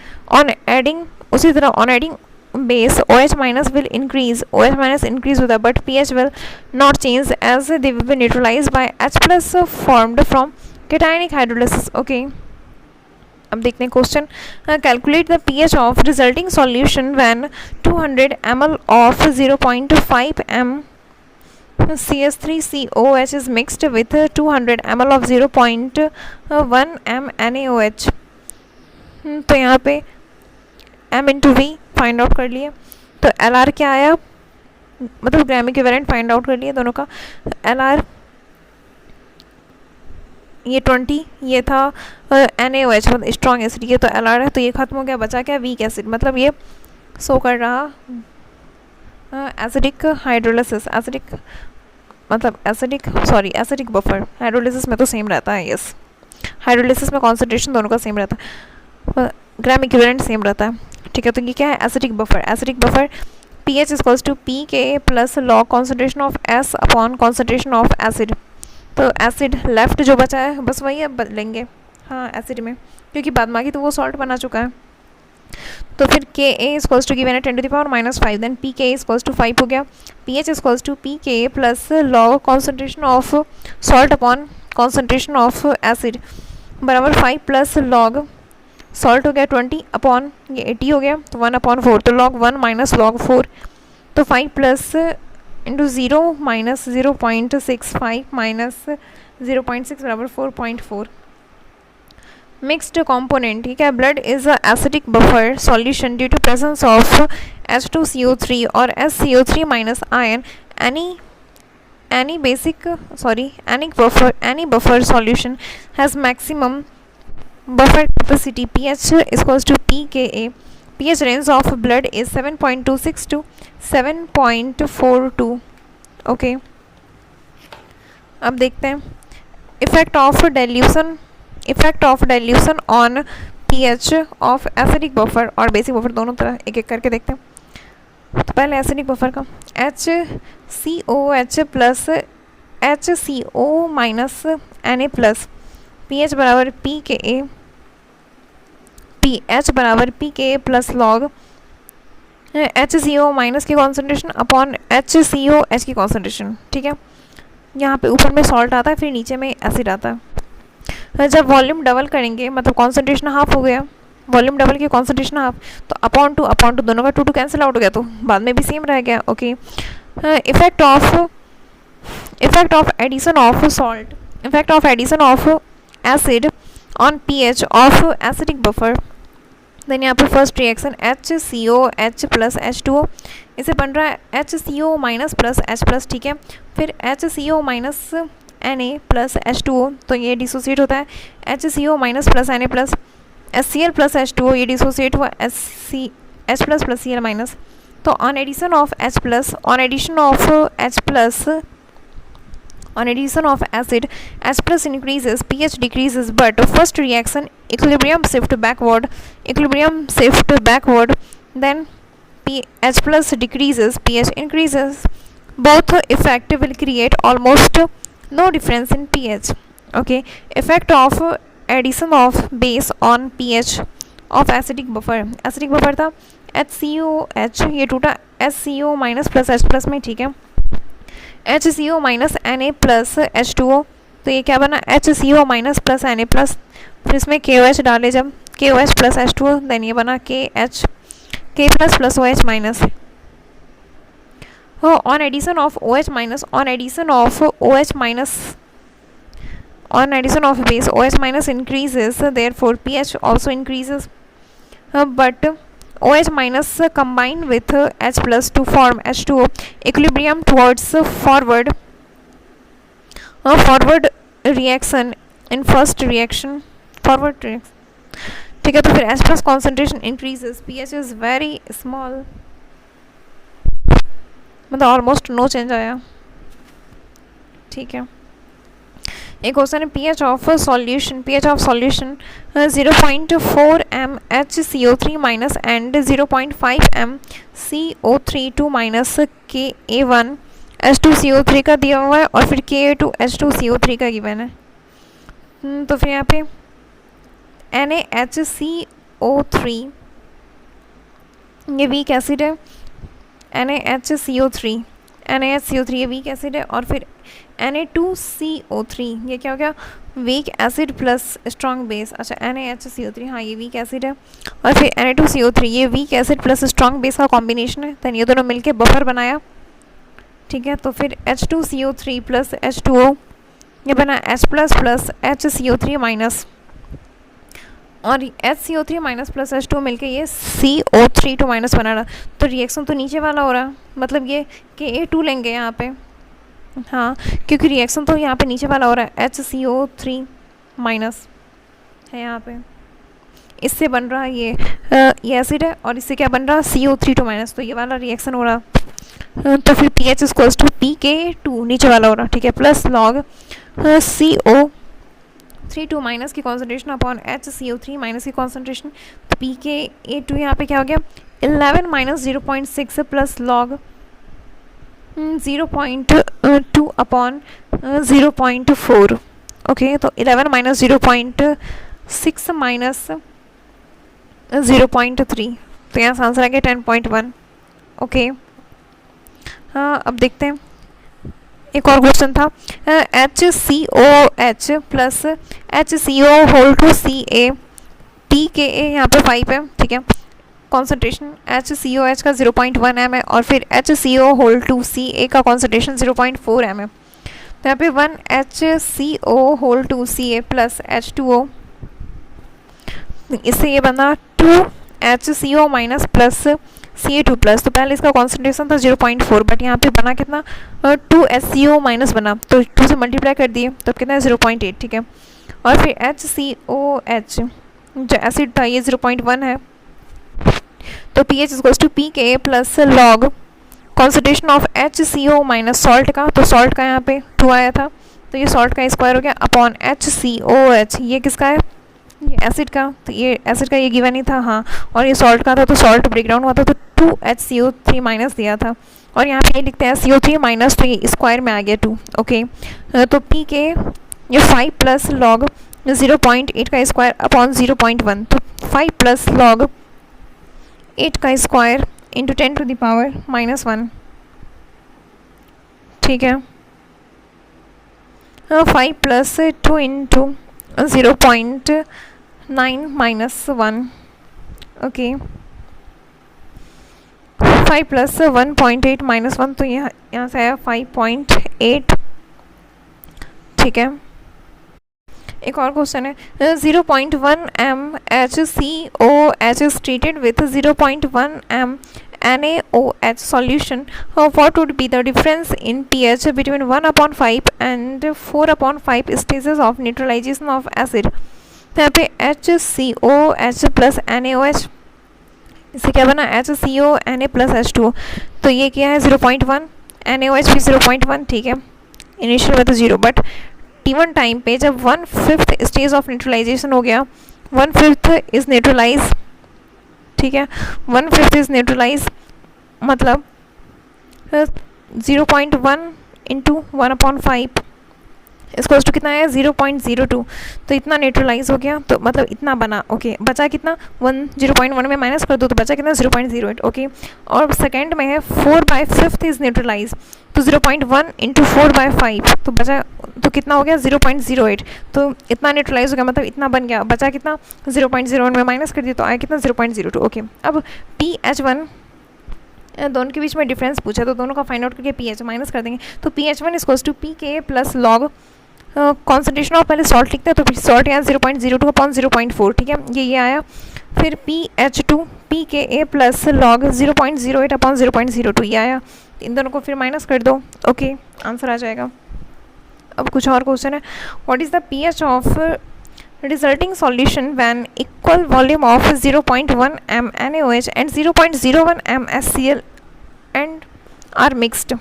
[SPEAKER 1] उसी तरह on adding base OH minus will increase, होता है, but pH will not change as they will be neutralized by H plus formed from cationic hydrolysis। okay, अब देखते हैं question. Calculate the pH of resulting solution when 200 ml of 0.5 m CH3COH is mixed with 200 ml of 0.1 m NaOH. तो यहाँ पे m into V find out कर लिए. तो LR क्या आया, मतलब ग्राम इक्विवेलेंट फाइंड आउट कर लिए दोनों का. LR ये 20, ये था NaOH मतलब स्ट्रॉन्ग एसिड, ये तो LR है. तो ये खत्म हो गया, बचा क्या, वीक एसिड. मतलब ये शो कर रहा एसिडिक हाइड्रोलिसिस, एसिडिक मतलब एसिडिक बफर. हाइड्रोलिसिस में तो सेम रहता है, यस. हाइड्रोलिसिस में कॉन्सेंट्रेशन दोनों का सेम रहता है, ग्राम इक्विवेलेंट सेम रहता है. ठीक है, तो ये क्या है, acidic buffer. Acidic buffer pH equals to pK plus log concentration of S upon concentration of acid. तो एसिड लेफ्ट जो बचा है बस वही अब बदलेंगे, हाँ एसिड में, क्योंकि बाद में तो वो सॉल्ट बना चुका है. तो फिर Ka इक्वल्स टू गिवन है 10⁻⁵, देन Pk इक्वल्स टू 5 हो गया. pH equals to Pk plus log concentration of salt upon concentration of acid बराबर 5 प्लस लॉग सॉल्ट हो गया 20 अपॉन ये 80 हो गया, तो 1/4. तो log 1 माइनस log 4, तो 5 प्लस इंटू 0 माइनस 0.65 माइनस 0.6 बराबर 4.4. मिक्स्ड कॉम्पोनेंट, ठीक है. Blood is a acidic buffer solution due to presence of H2CO3 और SCO3 minus ion. any buffer solution has maximum buffer capacity. pH is equals to pKa. pH range of blood is 7.26 to 7.42. okay, अब देखते हैं effect of dilution on pH of acidic buffer और basic buffer दोनों तरह एक एक करके देखते हैं. तो पहले एसिडिक बफर का HCOH plus HCO minus Na plus pH बराबर pKa plus log HCO minus की कॉन्सेंट्रेशन अपॉन HCOH की कॉन्सेंट्रेशन. ठीक है, यहाँ पे ऊपर में सॉल्ट आता है, फिर नीचे में एसिड आता है. जब वॉल्यूम डबल करेंगे मतलब कॉन्सेंट्रेशन हाफ हो गया, वॉल्यूम डबल की कॉन्सेंट्रेशन हाफ, तो अपॉन टू दोनों का 2 कैंसिल आउट हो गया, तो बाद में भी सेम रह गया. Okay, effect of addition of acid on pH of acidic buffer. Then यहाँ पे first reaction HCOH plus H2O, इसे बन रहा है HCO minus plus H plus. ठीक है, फिर HCO minus Na plus H2O, तो ये डिसोसिएट होता है HCO minus plus Na plus HCl plus H2O, ये डिसोसिएट हुआ H plus plus Cl minus. तो on addition of acid, H plus increases, pH decreases, but first reaction equilibrium shift backward, then H plus decreases, pH increases. Both effect will create almost no difference in pH. Okay, effect of addition of base on pH of acidic buffer था HCOH, ये टूटा HCO minus plus H plus में. ठीक है, HCO minus Na plus H2O, तो ये क्या बना HCO minus plus Na plus, फिर इसमें KOH डाले जब KOH प्लस H2O, देन ये बना K plus plus OH minus. On addition of base OH minus increases, therefore pH also increases, but OH minus combine with H plus to form H2O, equilibrium towards forward reaction in first reaction, forward reaction. ठीक है, तो फिर H plus concentration increases, pH is very small, मतलब almost no change आया. ठीक है, एक question है pH of solution 0.4 m HCO3 minus and 0.5 m CO32 minus Ka1 H2CO3 का दिया हुआ है और फिर Ka2 H2CO3 का गिवन है. तो फिर यहाँ पे NaHCO3 ये वीक एसिड है, NaHCO3 NaHCO3 ये वीक एसिड है, और फिर Na2CO3 ये क्या हो गया, week acid plus strong base. अच्छा NaHCO3 हाँ ये वीक एसिड है, और फिर Na2CO3 ये week acid plus strong base का कॉम्बिनेशन है। दैन ये दोनों मिलके बफर बनाया, ठीक है। तो फिर H2CO3 प्लस H2O ये बना H plus plus HCO3 minus, और HCO3 माइनस प्लस H2 मिलके ये CO3 माइनस बना रहा। तो रिएक्शन तो नीचे वाला हो रहा, मतलब ये Ka2 लेंगे यहाँ पे, हाँ क्योंकि रिएक्शन तो यहाँ पे नीचे वाला हो रहा है, HCO3 माइनस है यहाँ पे, इससे बन रहा है ये एसिड है, और इससे क्या बन रहा CO3 माइनस, तो ये वाला रिएक्शन हो रहा। तो फिर pH इक्वल्स टू Pk2 नीचे वाला हो रहा, ठीक है, प्लस लॉग CO3 माइनस की कॉन्सेंट्रेशन अपॉन HCO3 माइनस की कॉन्सेंट्रेशन। तो Pka2 यहाँ पे क्या हो गया 11 minus 0.6 plus log 0.2 upon 0.4। Okay, तो 11 माइनस 0.6 माइनस 0.3, तो यहाँ से आंसर आ गया 10.1। ओके, हाँ अब देखते हैं एक और क्वेश्चन था, HCOH plus HCO whole two Ca Pka यहाँ पे 5 है, ठीक है। कॉन्सेंट्रेशन HCOH का 0.1 m है, और फिर HCO होल टू Ca का कॉन्सेंट्रेशन 0.4 m है। तो यहाँ पे 1 HCO whole two Ca plus H2O, इससे ये बना 2 HCO minus plus Ca2 plus. तो पहले इसका कॉन्सेंट्रेशन था 0.4, बट यहाँ पे बना कितना 2 HCO माइनस बना, तो 2 से मल्टीप्लाई कर दिए तो कितना है 0.8, ठीक है। और फिर HCOH जो एसिड था ये 0.1 है, तो pH equals to Pka plus log concentration of HCO minus salt का, तो सॉल्ट का यहाँ पे 2 आया था, तो ये सॉल्ट का स्क्वायर हो गया अपॉन HCOH, ये किसका है ये एसिड का, तो ये एसिड का ये गिवन ही था, हाँ, और ये सॉल्ट का था, तो सॉल्ट ब्रेकडाउन हुआ था, तो 2 HCO3 माइनस दिया था, और यहाँ पे ये लिखते हैं CO3 माइनस, तो ये स्क्वायर में आ गया 2। ओके, तो Pk ये 5 प्लस लॉग 0.8 का स्क्वायर अपॉन 0.1, तो 5 प्लस लॉग 8 का square into 10 to the power -1, ठीक है। 5 plus 2 into 0.9 minus 1, okay, 5 plus 1.8 minus 1, तो यहाँ से आया 5.8, ठीक है। एक और क्वेश्चन है, 0.1 m HCOH is treated with 0.1 m NaOH solution. What would be the difference in pH between 1/5 and 4/5 stages of neutralization of acid? तो यहाँ पे HCOH प्लस NaOH, इससे क्या बना HCO Na प्लस H2O, तो ये क्या है 0.1, NaOH भी 0.1, ठीक है। इनिशियल में तो 0, बट T1 टाइम पे जब 1/5 स्टेज ऑफ न्यूट्रलाइजेशन हो गया, 1/5 इज न्यूट्रलाइज, ठीक है, 1/5 इज न्यूट्रलाइज, मतलब 0.1 इंटू 1/5 इसको टू कितना है 0.02, तो इतना न्यूट्रलाइज हो गया, तो मतलब इतना बना। ओके, बचा कितना 0.1 में माइनस कर दो तो बचा कितना 0.08। ओके, और सेकेंड में है 4/5 इज न्यूट्रलाइज, तो 0.1 इंटू 4/5, तो बचा तो कितना हो गया 0.08, तो इतना न्यूट्रलाइज हो गया, मतलब इतना बन गया, बचा कितना 0.01 में माइनस कर दिया तो आया कितना 0.02। ओके, अब pH1 दोनों के बीच में डिफरेंस पूछा, तो दोनों का फाइंड आउट करके pH माइनस कर देंगे, तो pH1 equals to Pk plus log concentration of, पहले सॉल्ट लिखते हैं, तो सॉल्ट यहाँ 0.02 अपॉन 0.4, ठीक है, ये आया। फिर pH2 Pka plus log 0.08 upon 0.02 ये आया, इन दोनों को फिर माइनस कर दो। ओके, आंसर आ जाएगा। अब कुछ और क्वेश्चन है, what is the pH of resulting solution when equal volume of 0.1 m NaOH and 0.01 m HCl and are mixed।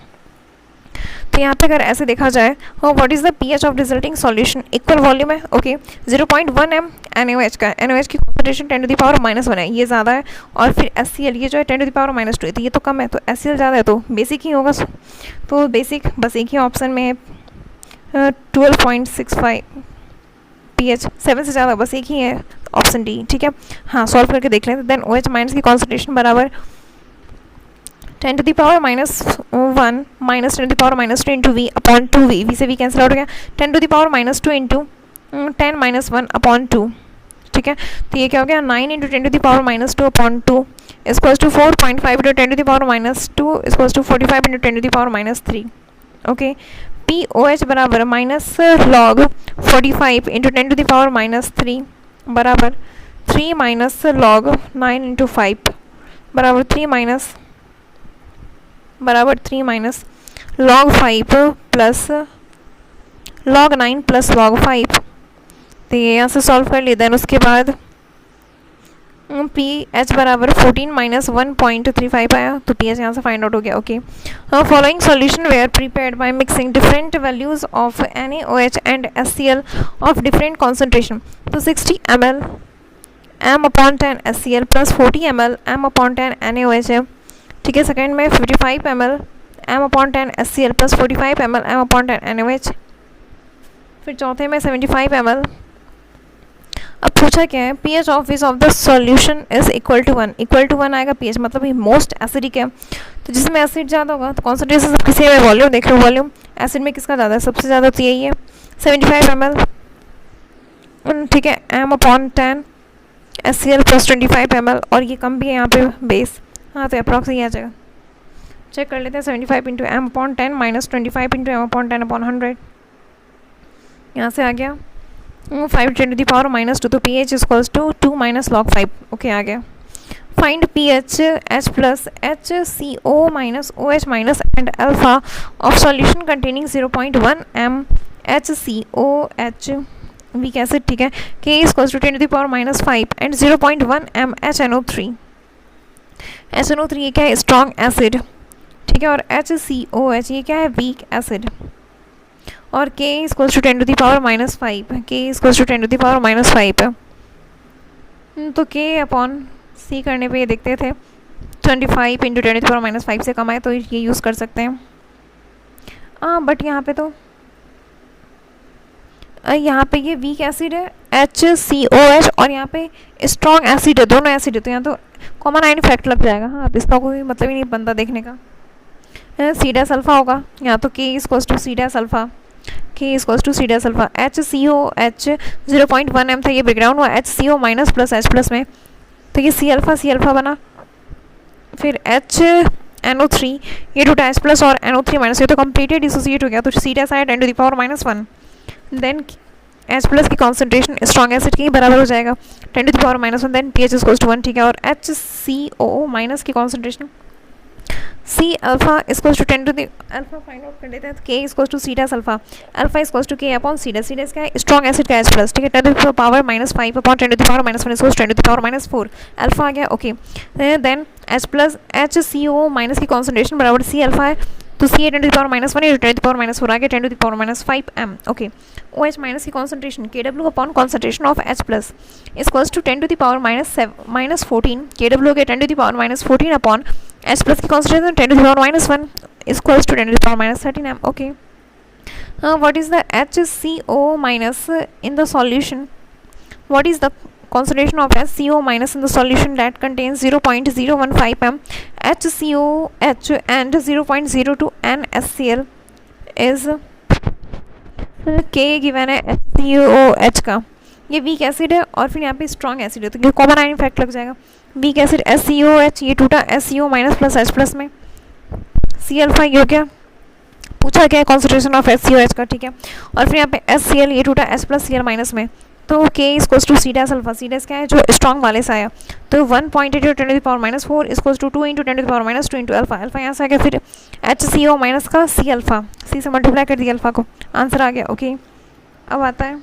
[SPEAKER 1] तो यहाँ पे अगर ऐसे देखा जाए, what is the pH of resulting solution, equal volume है, ओके, 0.1 m NaOH का, NaOH की कॉन्सेंट्रेशन 10 टू द पावर -1 है, ये ज़्यादा है, और फिर HCl ये जो है 10 टू द पावर -2 है, तो ये तो कम है, तो HCl ज़्यादा है, तो बेसिक ही होगा, तो बेसिक बस एक ही ऑप्शन में है 12.65 pH, 7 से ज़्यादा बस एक ही है, ऑप्शन डी, ठीक है। हाँ, सॉल्व करके देख लें, देन OH माइनस की कॉन्सेंट्रेशन बराबर 10⁻⁻1 minus 10⁻⁻2 into V upon 2v, V से वी कैंसिल आउट हो गया, 10⁻⁻2 इंटू 10⁻1/2, ठीक है। तो ये क्या हो गया, 9 into 10⁻2 upon 2 equals to 4.5 into 10⁻2 equals to 45 into 10⁻3, okay. P O H बराबर माइनस लॉग 45 इंटू 10⁻3 बराबर 3 माइनस लॉग 9 इंटू 5 बराबर 3 minus log 5 plus log 9 plus log 5। तो ये यहाँ से सॉल्व कर लिए, देन उसके बाद पी एच बराबर 14 माइनस 1.35 आया, तो पी एच यहाँ से फाइंड आउट हो गया, okay. Following solution were prepared by mixing different values of NaOH and HCl of different concentration. तो 60 ml m/10 HCl प्लस 40 ml m/10 NaOH है, ठीक है। सेकेंड में 55 ml m/10 HCl plus 45 ml m/10 NaOH। फिर चौथे में 75 ml। अब पूछा क्या है, pH of which of the solution is equal to 1, equal to 1 आएगा पीएच, मतलब ये मोस्ट एसिडिक है। तो जिसमें एसिड ज़्यादा होगा तो कॉन्सेंट्रेशन सबकी सेम है, वॉल्यूम देख लो, वॉल्यूम एसिड में किसका ज़्यादा है, सबसे ज़्यादा तो यही है 75 ml, ठीक है, m/10 HCl प्लस 25 ml, और ये कम भी है यहाँ पे बेस, हाँ तो अप्रॉक्स ही आ जाएगा। चेक कर लेते हैं, 75 into m/10 minus 25 into m/10/100, यहाँ से आ गया 5 10⁻⁻2, तो P H equals to 2 minus log 5, okay आ गया। Find P H H plus H C O minus O H minus and alpha of solution containing 0.1 m H C O H weak acid, ठीक है। के equals to 10⁻⁻5 and 0.1 m HNO3। HNO3 ये क्या है, strong acid, ठीक है, और HCOH ये क्या है, वीक एसिड। और k equals to 10⁻⁻5, k equals to 10⁻⁻5 है। तो k अपॉन c करने पे ये देखते थे 25 इंटू 10⁻⁻5 से कम आए, तो ये यूज़ कर सकते हैं। बट यहाँ पे तो ये वीक एसिड है HCOH, और यहाँ पे स्ट्रॉन्ग एसिड है, दोनों एसिड है, तो यहाँ तो कॉमन आयन इफेक्ट लग जाएगा। हाँ, अब इसका कोई मतलब ही नहीं बनता देखने का। C डैश अल्फा होगा यहाँ, तो k equals to C dash alpha, k equals to C dash alpha. HCOH 0.1 m था, ये ब्रेकडाउन हुआ HCO minus plus H plus में, तो ये C अल्फा बना। फिर HNO3 ये टूटा H प्लस और NO3 माइनस, ये तो कम्प्लीटेड डिसोसिएट हो गया, तो C डैश आया 10⁻⁻1। देन H प्लस की कॉन्सेंट्रेशन स्ट्रॉन्ग एसिड की बराबर हो जाएगा 10⁻⁻1, देन pH इक्वल्स टू 1, ठीक है। और HCO माइनस की concentration C alpha equals to 10 to the alpha find out कर लेते हैं, तो K equals to C dash alpha, alpha equals to K upon C dash, C dash क्या है, स्ट्रॉन्ग एसिड का H प्लस, ठीक है, 10⁻⁻5 अपॉन 10⁻⁻1 इक्वल्स 10⁻⁻4, अल्फा आ गया, okay. Then H plus HCO minus की कॉन्सेंट्रेशन बराबर C अल्फा है, तो C 10⁻⁻1 इंटू 10⁻⁻4 आ गया 10⁻5 m, ओके। OH माइनस की concentration KW upon concentration of H plus equals to 10⁻⁻14, KW हो गया 10⁻⁻14 अपॉन H प्लस की concentration 10⁻⁻1 equals to 10⁻⁻13 m, okay. What is the HCO minus in the solution, what is the concentration of HCO minus in the solution that contains 0.015 m HCOH and 0.02 n HCl is K given है HCOH का, ये weak acid है और फिर यहाँ पे strong acid है, तो ये कॉमन आयन इफेक्ट लग जाएगा। वीक एसिड HCOH ये टूटा HCO minus plus H plus में, C अल्फा ये हो गया, पूछा क्या है कॉन्सेंट्रेशन ऑफ HCOH का, ठीक है। और फिर यहाँ पे HCl ये टूटा H प्लस Cl माइनस में, तो K equals to C dash alpha, C dash क्या है जो स्ट्रॉन्ग वाले से आया, तो 1.8 10⁻⁻4 equals to 2 into 10⁻⁻2 into alpha, alpha यहाँ से आ गया, फिर HCO माइनस का C अल्फा, C से मल्टीप्लाई कर दिया अल्फा को, आंसर आ गया, ओके। अब आता है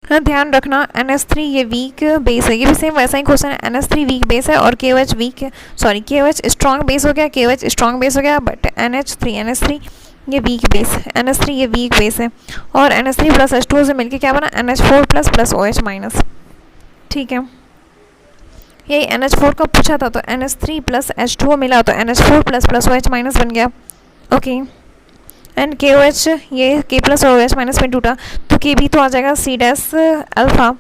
[SPEAKER 1] ध्यान रखना NH3 ये वीक बेस है, ये भी सेम वैसा ही क्वेश्चन है, NH3 वीक बेस है और KOH वीक है, सॉरी KOH स्ट्रॉन्ग बेस हो गया, KOH स्ट्रॉन्ग बेस हो गया, बट NH3 ये वीक बेस है, NH3 ये वीक बेस है, और NH3 प्लस H2O से मिलके क्या बना NH4 plus plus OH minus, ठीक है। यही NH4 का पूछा था, तो NH3 प्लस H2O मिला तो NH4 plus plus OH minus बन गया, ओके। एंड KOH ये K प्लस और OH माइनस में टूटा, तो K भी तो आ जाएगा C dash alpha,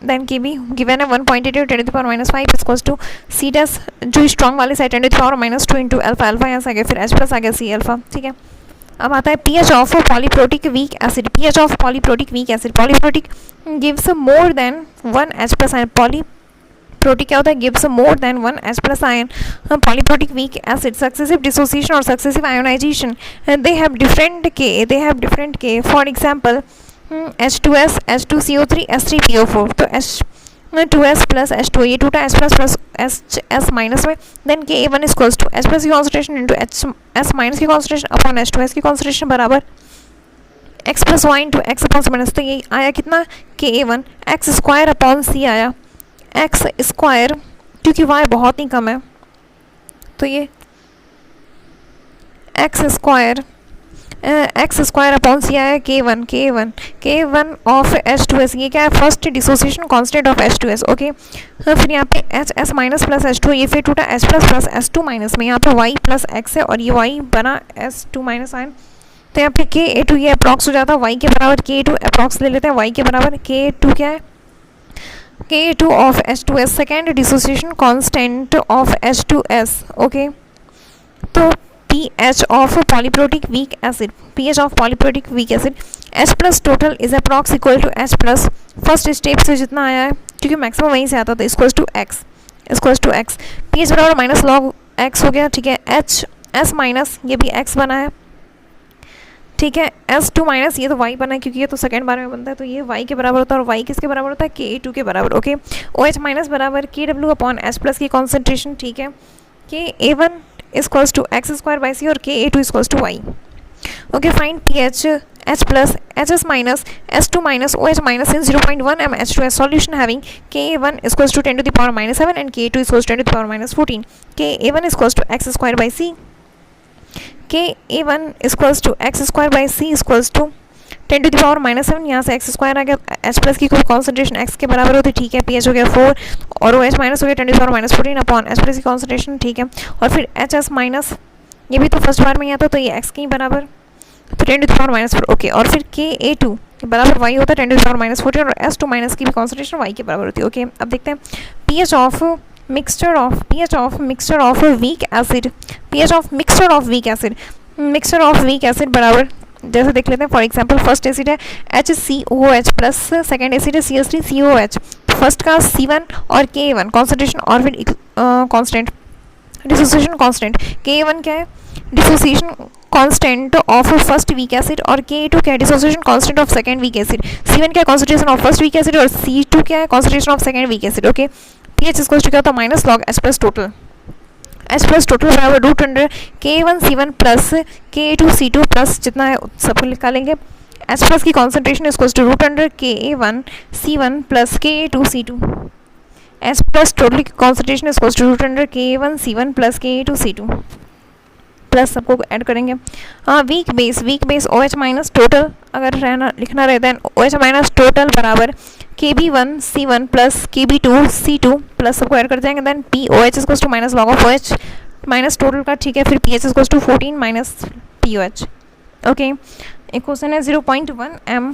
[SPEAKER 1] then K B given है 1.82 10 to the power -5 equals to C dash जो स्ट्रॉन्ग वाले side 10 to the power -2 into alpha, alpha यहाँ से आ गया, फिर एच प्लस आ गया सी अल्फा, ठीक है। अब आता है pH of polyprotic weak acid, pH of polyprotic weak acid, polyprotic gives more than 1 H plus ion, polyprotic क्या होता है, gives more than 1 H plus ion, polyprotic weak acid successive dissociation और successive ionisation, they have different K, for example H2S, H2CO3, H3PO4, तो H2S plus H2, ये टूटा H plus plus S minus में, then Ka1 equals to H plus की concentration into S minus की concentration upon H2S की concentration बराबर x plus Y into X upon minus, तो ये आया कितना Ka1 एक्स स्क्वायर अपॉन सी आया, एक्स स्क्वायर क्योंकि y बहुत ही कम है, तो ये एक्स स्क्वायर अपॉन सी आया K1 ऑफ H2S, ये क्या है, first dissociation constant of H2S, okay. फिर यहाँ पे HS माइनस प्लस H2, ये फिर टूटा H plus plus S2 minus में, यहाँ पे y प्लस x है और ये y बना S2 माइनस आयन, तो यहाँ पे Ka2 ये अप्रॉक्स हो जाता है y के बराबर, Ka2 अप्रॉक्स ले लेते हैं y के बराबर, Ka2 क्या है, Ka2 of H2S second dissociation constant of H2S, okay. तो pH of polyprotic weak acid, pH of polyprotic weak acid, H plus total is approx equal to H plus first step से जितना आया है क्योंकि maximum वहीं से आता था, इक्वल्स टू x, pH बराबर माइनस लॉग x हो गया, ठीक है। H S माइनस ये भी x बना है, ठीक है। S2 माइनस ये तो y बना है क्योंकि ये तो सेकंड बार में बनता है, तो ये y के बराबर होता है, और y किसके बराबर होता है, Ka2 के बराबर, ओके। OH माइनस बराबर Kw अपॉन H प्लस की कॉन्सेंट्रेशन, ठीक है। Ka1 equals to x square by C और Ka2 equals to Y, okay. Find pH H plus HS minus S2 minus OH minus in 0.1 m H2S solution having Ka1 equals to 10 to the power -7 and Ka2 equals 10 to the power -14, Ka1 equals to x square by C, Ka1 equals to x square by C equals to 10 to the power -7, यहाँ से x square आ गया, H plus की कोई concentration x के बराबर होती है, ठीक है। pH हो गया 4 और OH माइनस हो गया 10 to the power -14 upon H plus की कॉन्सेंट्रेशन, ठीक है। और फिर HS माइनस ये भी तो फर्स्ट बार में ही आता, तो ये x के बराबर, तो 10 to the power -4, ओके। और फिर Ka2 बराबर y होता है 10 to the power -14 और S2 माइनस की भी कॉन्सेंट्रेशन y के बराबर होती है, ओके। अब देखते हैं pH of mixture of weak acid बराबर, जैसे देख लेते हैं, फॉर एग्जांपल फर्स्ट एसिड है HCOH प्लस सेकेंड एसिड है CH3COH, फर्स्ट का C1 और Ka1 कॉन्सेंट्रेशन और फिर कांस्टेंट डिसोसिएशन कांस्टेंट, Ka1 क्या है, dissociation constant of first weak acid और Ka2 क्या है, dissociation constant of second weak acid, C1 क्या है, concentration of first weak acid और C2 क्या है, concentration of second weak acid, okay. pH equal to क्या होता है, minus log H plus total बराबर root under K1 C1 plus K2 C2 plus जितना है सबको निकालेंगे, H प्लस की concentration is to root under K1 C1 plus K2 C2, H plus total की concentration is to root under K1 C1 plus K2 C2 plus सबको add करेंगे। हाँ, weak base OH minus total अगर लिखना रहता है OH minus total बराबर Kb1 C1 plus Kb2 C2 plus सबको ऐड कर जाएंगे, देन POH is to minus log of OH minus total का, ठीक है। फिर pH is to 14 minus POH, okay. एक क्वेश्चन है 0.1 m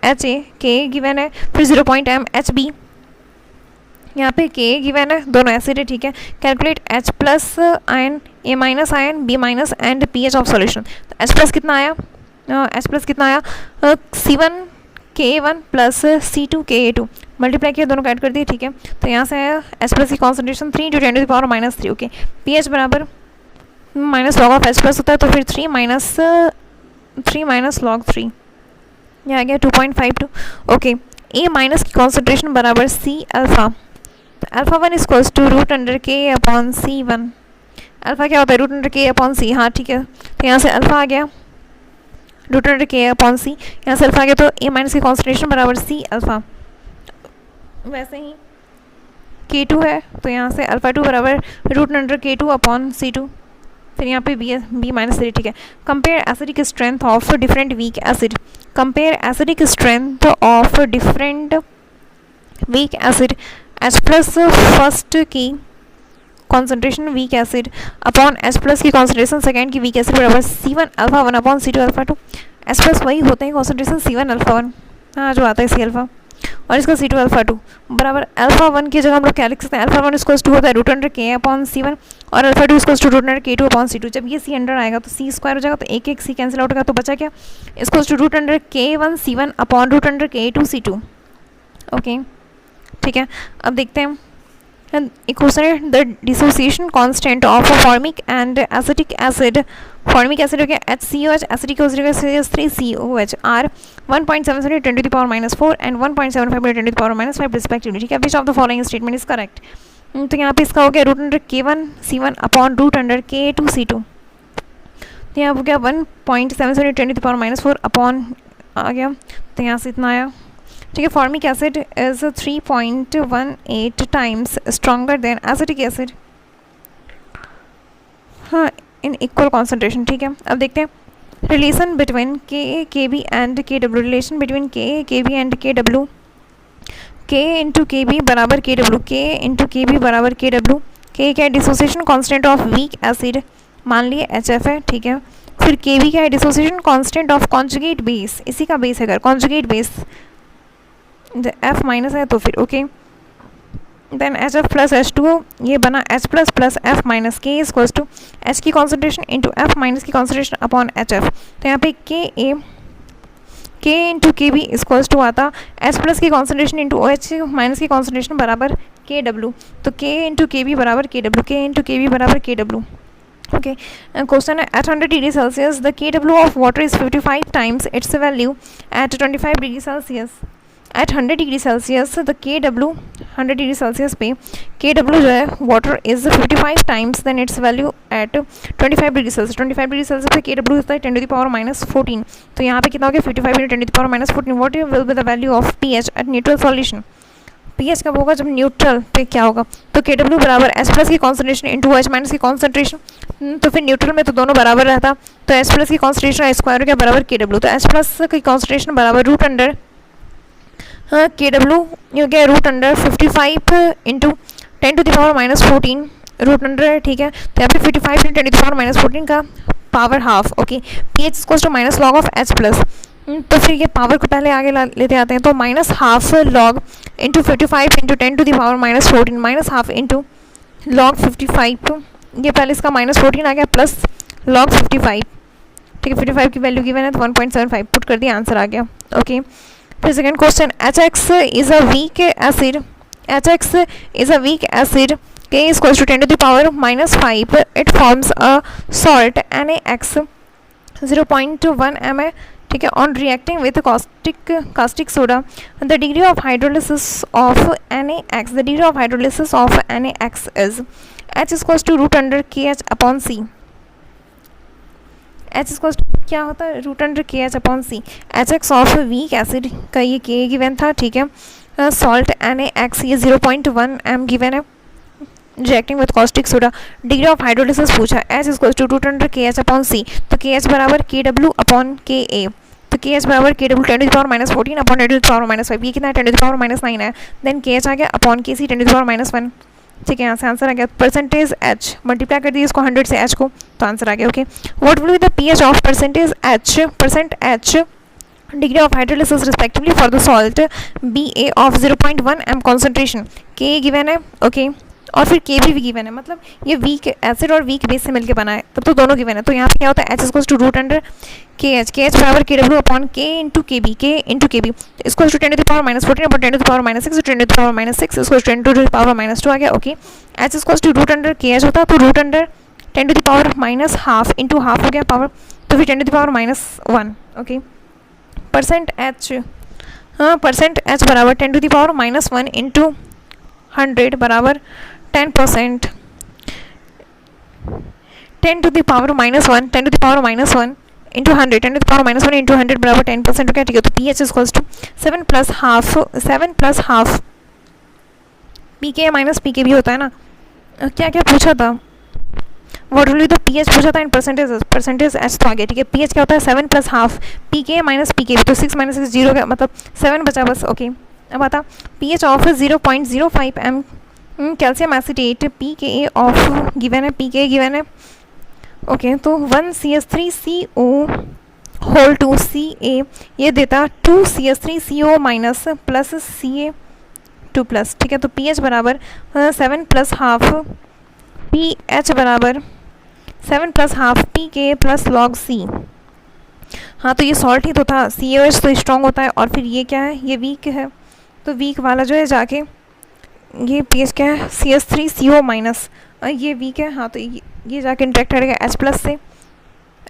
[SPEAKER 1] HA K गिवन है, फिर 0.m HB, यहाँ पे K गिवन है, दोनों एसिड है, ठीक है। Calculate H plus ion, A minus ion, B minus and pH of solution, तो H प्लस कितना आया, C1 Ka1 plus C2 Ka2 multiply किया, दोनों को ऐड कर दिए, ठीक है। तो यहाँ से आया H प्लस की concentration 3 × 10 to the power -3, okay. pH बराबर minus log of H plus होता है, तो फिर 3 माइनस लॉग 3, यह आ गया 2.52, ओके। A माइनस की कॉन्सेंट्रेशन बराबर C alpha, alpha 1 equals to root under K upon C1, alpha क्या होता है, root under K upon C, हाँ ठीक है। तो यहाँ से अल्फा आ गया root under K upon C, यहाँ से अल्फा आ गया, तो A माइनस की कॉन्सेंट्रेशन बराबर C अल्फा, वैसे ही K2 है, तो यहाँ से अल्फा 2 बराबर root under K2 upon C2, फिर यहाँ पे B माइनस 3, ठीक है। Compare acidic strength of different weak acid, compare acidic strength of different weak acid, H plus first की concentration weak acid upon H plus की concentration second की weak acid बराबर C1 alpha 1 upon C2 alpha 2, H plus वही होते हैं concentration C1 alpha 1, हाँ जो आता है C अल्फा, और इसका C2 अल्फा 2 बराबर अल्फा 1 की जगह हम लोग क्या लिख सकते हैं, अल्फा 1 इसको 2 होता है root under K upon C1 और अल्फा 2 इसको root under K2 upon C2। जब ये C अंडर आएगा तो C स्क्वायर हो जाएगा, तो एक एक C कैंसिल आउट होगा, तो बचा क्या, इसको root under K1 C1 upon root under K2 C2। Okay ठीक है, अब देखते हैं एक क्वेश्चन है, the dissociation constant of formic and acetic acid, formic acid हो गया HCOH, एसिटिक एसिड हो गया CH3COH are 1.77 10 to the power minus 4 and 1.75 10 to the power minus 5 respectively। ठीक है, which of the following statement is correct. तो यहाँ पे इसका हो गया root under K1 C1 upon root under K2 C2। तो यहाँ हो गया 1.77 10 to the power minus 4 upon आ गया, तो यहाँ से इतना आया। ठीक है, formic acid is 3.18 times stronger than acetic acid, हाँ इन इक्वल कॉन्सेंट्रेशन। ठीक है, अब देखते हैं रिलेशन बिटवीन के के बी एंड के डब्ल्यू, रिलेशन बिटवीन के बी एंड के डब्ल्यू, के इंटू के बी बराबर के डब्ल्यू, के इंटू के बी बराबर के डब्ल्यू। के क्या है, dissociation constant of weak acid, मान लिए HF है। ठीक है, फिर के बी क्या है, dissociation constant of conjugate base, इसी का बेस है, अगर कॉन्जुगेट बेस F माइनस है तो फिर okay, then HF plus H2O, ये बना H plus plus F minus K equals to H की कॉन्सेंट्रेशन इंटू F माइनस की कॉन्सेंट्रेशन अपॉन HF। तो यहाँ पे K into K B equals to आता H प्लस की कॉन्सेंट्रेशन इंटू OH माइनस की कॉन्सेंट्रेशन बराबर KW। तो K इंटू के बी बराबर KW, K into K B बराबर KW। ओके, क्वेश्चन है at 100 degree Celsius the KW of water is 55 times it's value at 25 degree Celsius. At 100 degree Celsius the KW 100 degree Celsius पे KW जो है water is 55 times then its value at 25 degree Celsius. 25 degree Celsius पे KW होता है 10 to the power minus 14। तो यहाँ पे कितना हो गया 55 into 10 to the power minus 14। What will be the value of pH at neutral solution. pH कब होगा, जब न्यूट्रल पे क्या होगा, तो KW बराबर H प्लस की कॉन्सेंट्रेशन इंटू OH माइनस की कॉन्सेंट्रेशन। तो फिर न्यूट्रल में तो दोनों बराबर रहता, तो H प्लस की कॉन्सेंट्रेशन H स्क्वायर क्या बराबर KW। तो H प्लस की कॉन्सेंट्रेशन बराबर रूट अंडर KW हो गया root under 55 into 10 to the power minus 14 root under है। ठीक है, तो यहाँ पे 55 into 10 to the power minus 14 का power half. Okay, pH equals to minus log of H plus. तो फिर ये पावर को पहले आगे लेते आते हैं, तो minus half log into 55 into 10 to the power minus 14 minus half into log 55, ये पहले इसका माइनस 14 आ गया प्लस लॉग 55। ठीक है, 55 की वैल्यू गिवन है तो 1.75 पुट कर दिया, आंसर आ गया। ओके, फिर second question, HX is a weak acid, HX is a weak acid K is equals to 10 to the power minus 5, it forms a salt NaX 0.1 ml। ठीक है, on reacting with caustic soda the degree of hydrolysis of NaX, the degree of hydrolysis of NaX is H is equals to root under KH upon C। H equals to क्या होता है, root under KH upon C। HX of weak acid का ये K given था। ठीक है, salt NaX ये 0.1 m given है, reacting with caustic soda. Degree of hydrolysis पूछा, H equals to root under KH upon C। तो KH बराबर KW अपॉन KA, तो KH बराबर KW 10 to the power minus 14 upon 10 to the power minus 5, ये कितना है 10 to the power minus 9 है, then KH आ गया upon KC 10 to the power minus 1। ठीक है, यहाँ से आंसर आ गया। परसेंटेज H मल्टीप्लाई कर दिए इसको 100 से H को, तो आंसर आ गया। Okay, what will be the pH of percentage H, percent H degree of hydrolysis respectively for the salt BA of 0.1 m concentration. K given है, ओके, और फिर KB भी गिवन है, मतलब ये वीक एसिड और वीक बेस से मिलकर बना है, तब तो दोनों गिवन है। तो यहाँ पे क्या होता है H equals to root under KH बराबर KW upon K into KB इसको 10 to the power minus 14 upon 10 to the power minus 6, 10 to the power minus 6 इसको 10 टू द पावर माइनस 2 आ गया। Okay, H equals to root under KH होता, तो root under 10 to the power minus half into half हो गया power, तो फिर 10 to the power minus 1। Okay, percent H, हाँ परसेंट H बराबर 10 to the power minus 1 into 100 बराबर 10%, 10 to the power minus 1, 10 to the power minus 1 into 100, 10 to the power minus 1 into 100 बराबर 10% हो गया। ठीक है, तो pH equals to 7 plus half pK minus pK भी होता है ना। क्या क्या पूछा था, what will be the pH पूछा था एंड परसेंटेज H तो आ गया। ठीक है, pH क्या होता है 7 plus half pK minus pK भी, तो 6 माइनस 6 0 का मतलब 7 बचा बस। ओके, अब आता pH of 0.05 m calcium acetate pKa of given है, pK गिवन है। ओके, तो 1 CH3CO होल टू सी ए, ये देता 2CH3CO minus plus Ca2 plus, ठीक है। तो पी एच बराबर 7 प्लस हाफ पी एच बराबर 7 प्लस हाफ पी के प्लस लॉग सी। हाँ तो ये सॉल्ट ही तो था, CaOH तो स्ट्रॉन्ग होता है, और फिर ये क्या है, ये वीक है, तो वीक वाला जो है जाके ये पीएच क्या है CH3CO माइनस, ये वीक है। हाँ तो ये जाके इंटरेक्ट करेगा H प्लस से,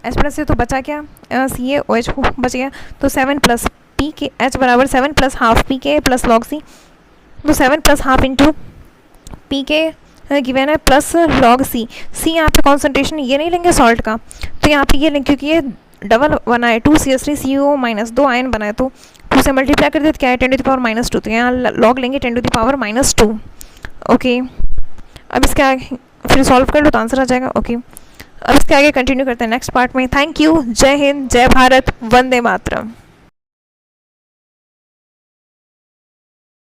[SPEAKER 1] H प्लस से तो बचा क्या, CaOH बच गया। तो 7 प्लस पी के H बराबर 7 प्लस हाफ पी के प्लस लॉग सी, तो 7 प्लस हाफ इंटू पी के गिवन है प्लस लॉग सी। सी यहाँ पे कॉन्सेंट्रेशन ये नहीं लेंगे सॉल्ट का, तो यहाँ पे ये लेंगे क्योंकि ये डबल बना है 2CH3CO माइनस, 2 आयन बना है, तो 2 से मल्टीप्लाई कर देते क्या है 10⁻², तो यहाँ लॉग लेंगे 10⁻²। ओके, अब इसके आगे फिर सॉल्व कर लो तो आंसर आ जाएगा। ओके, अब इसके आगे कंटिन्यू करते हैं नेक्स्ट पार्ट में। थैंक यू, जय हिंद, जय भारत, वंदे मातरम।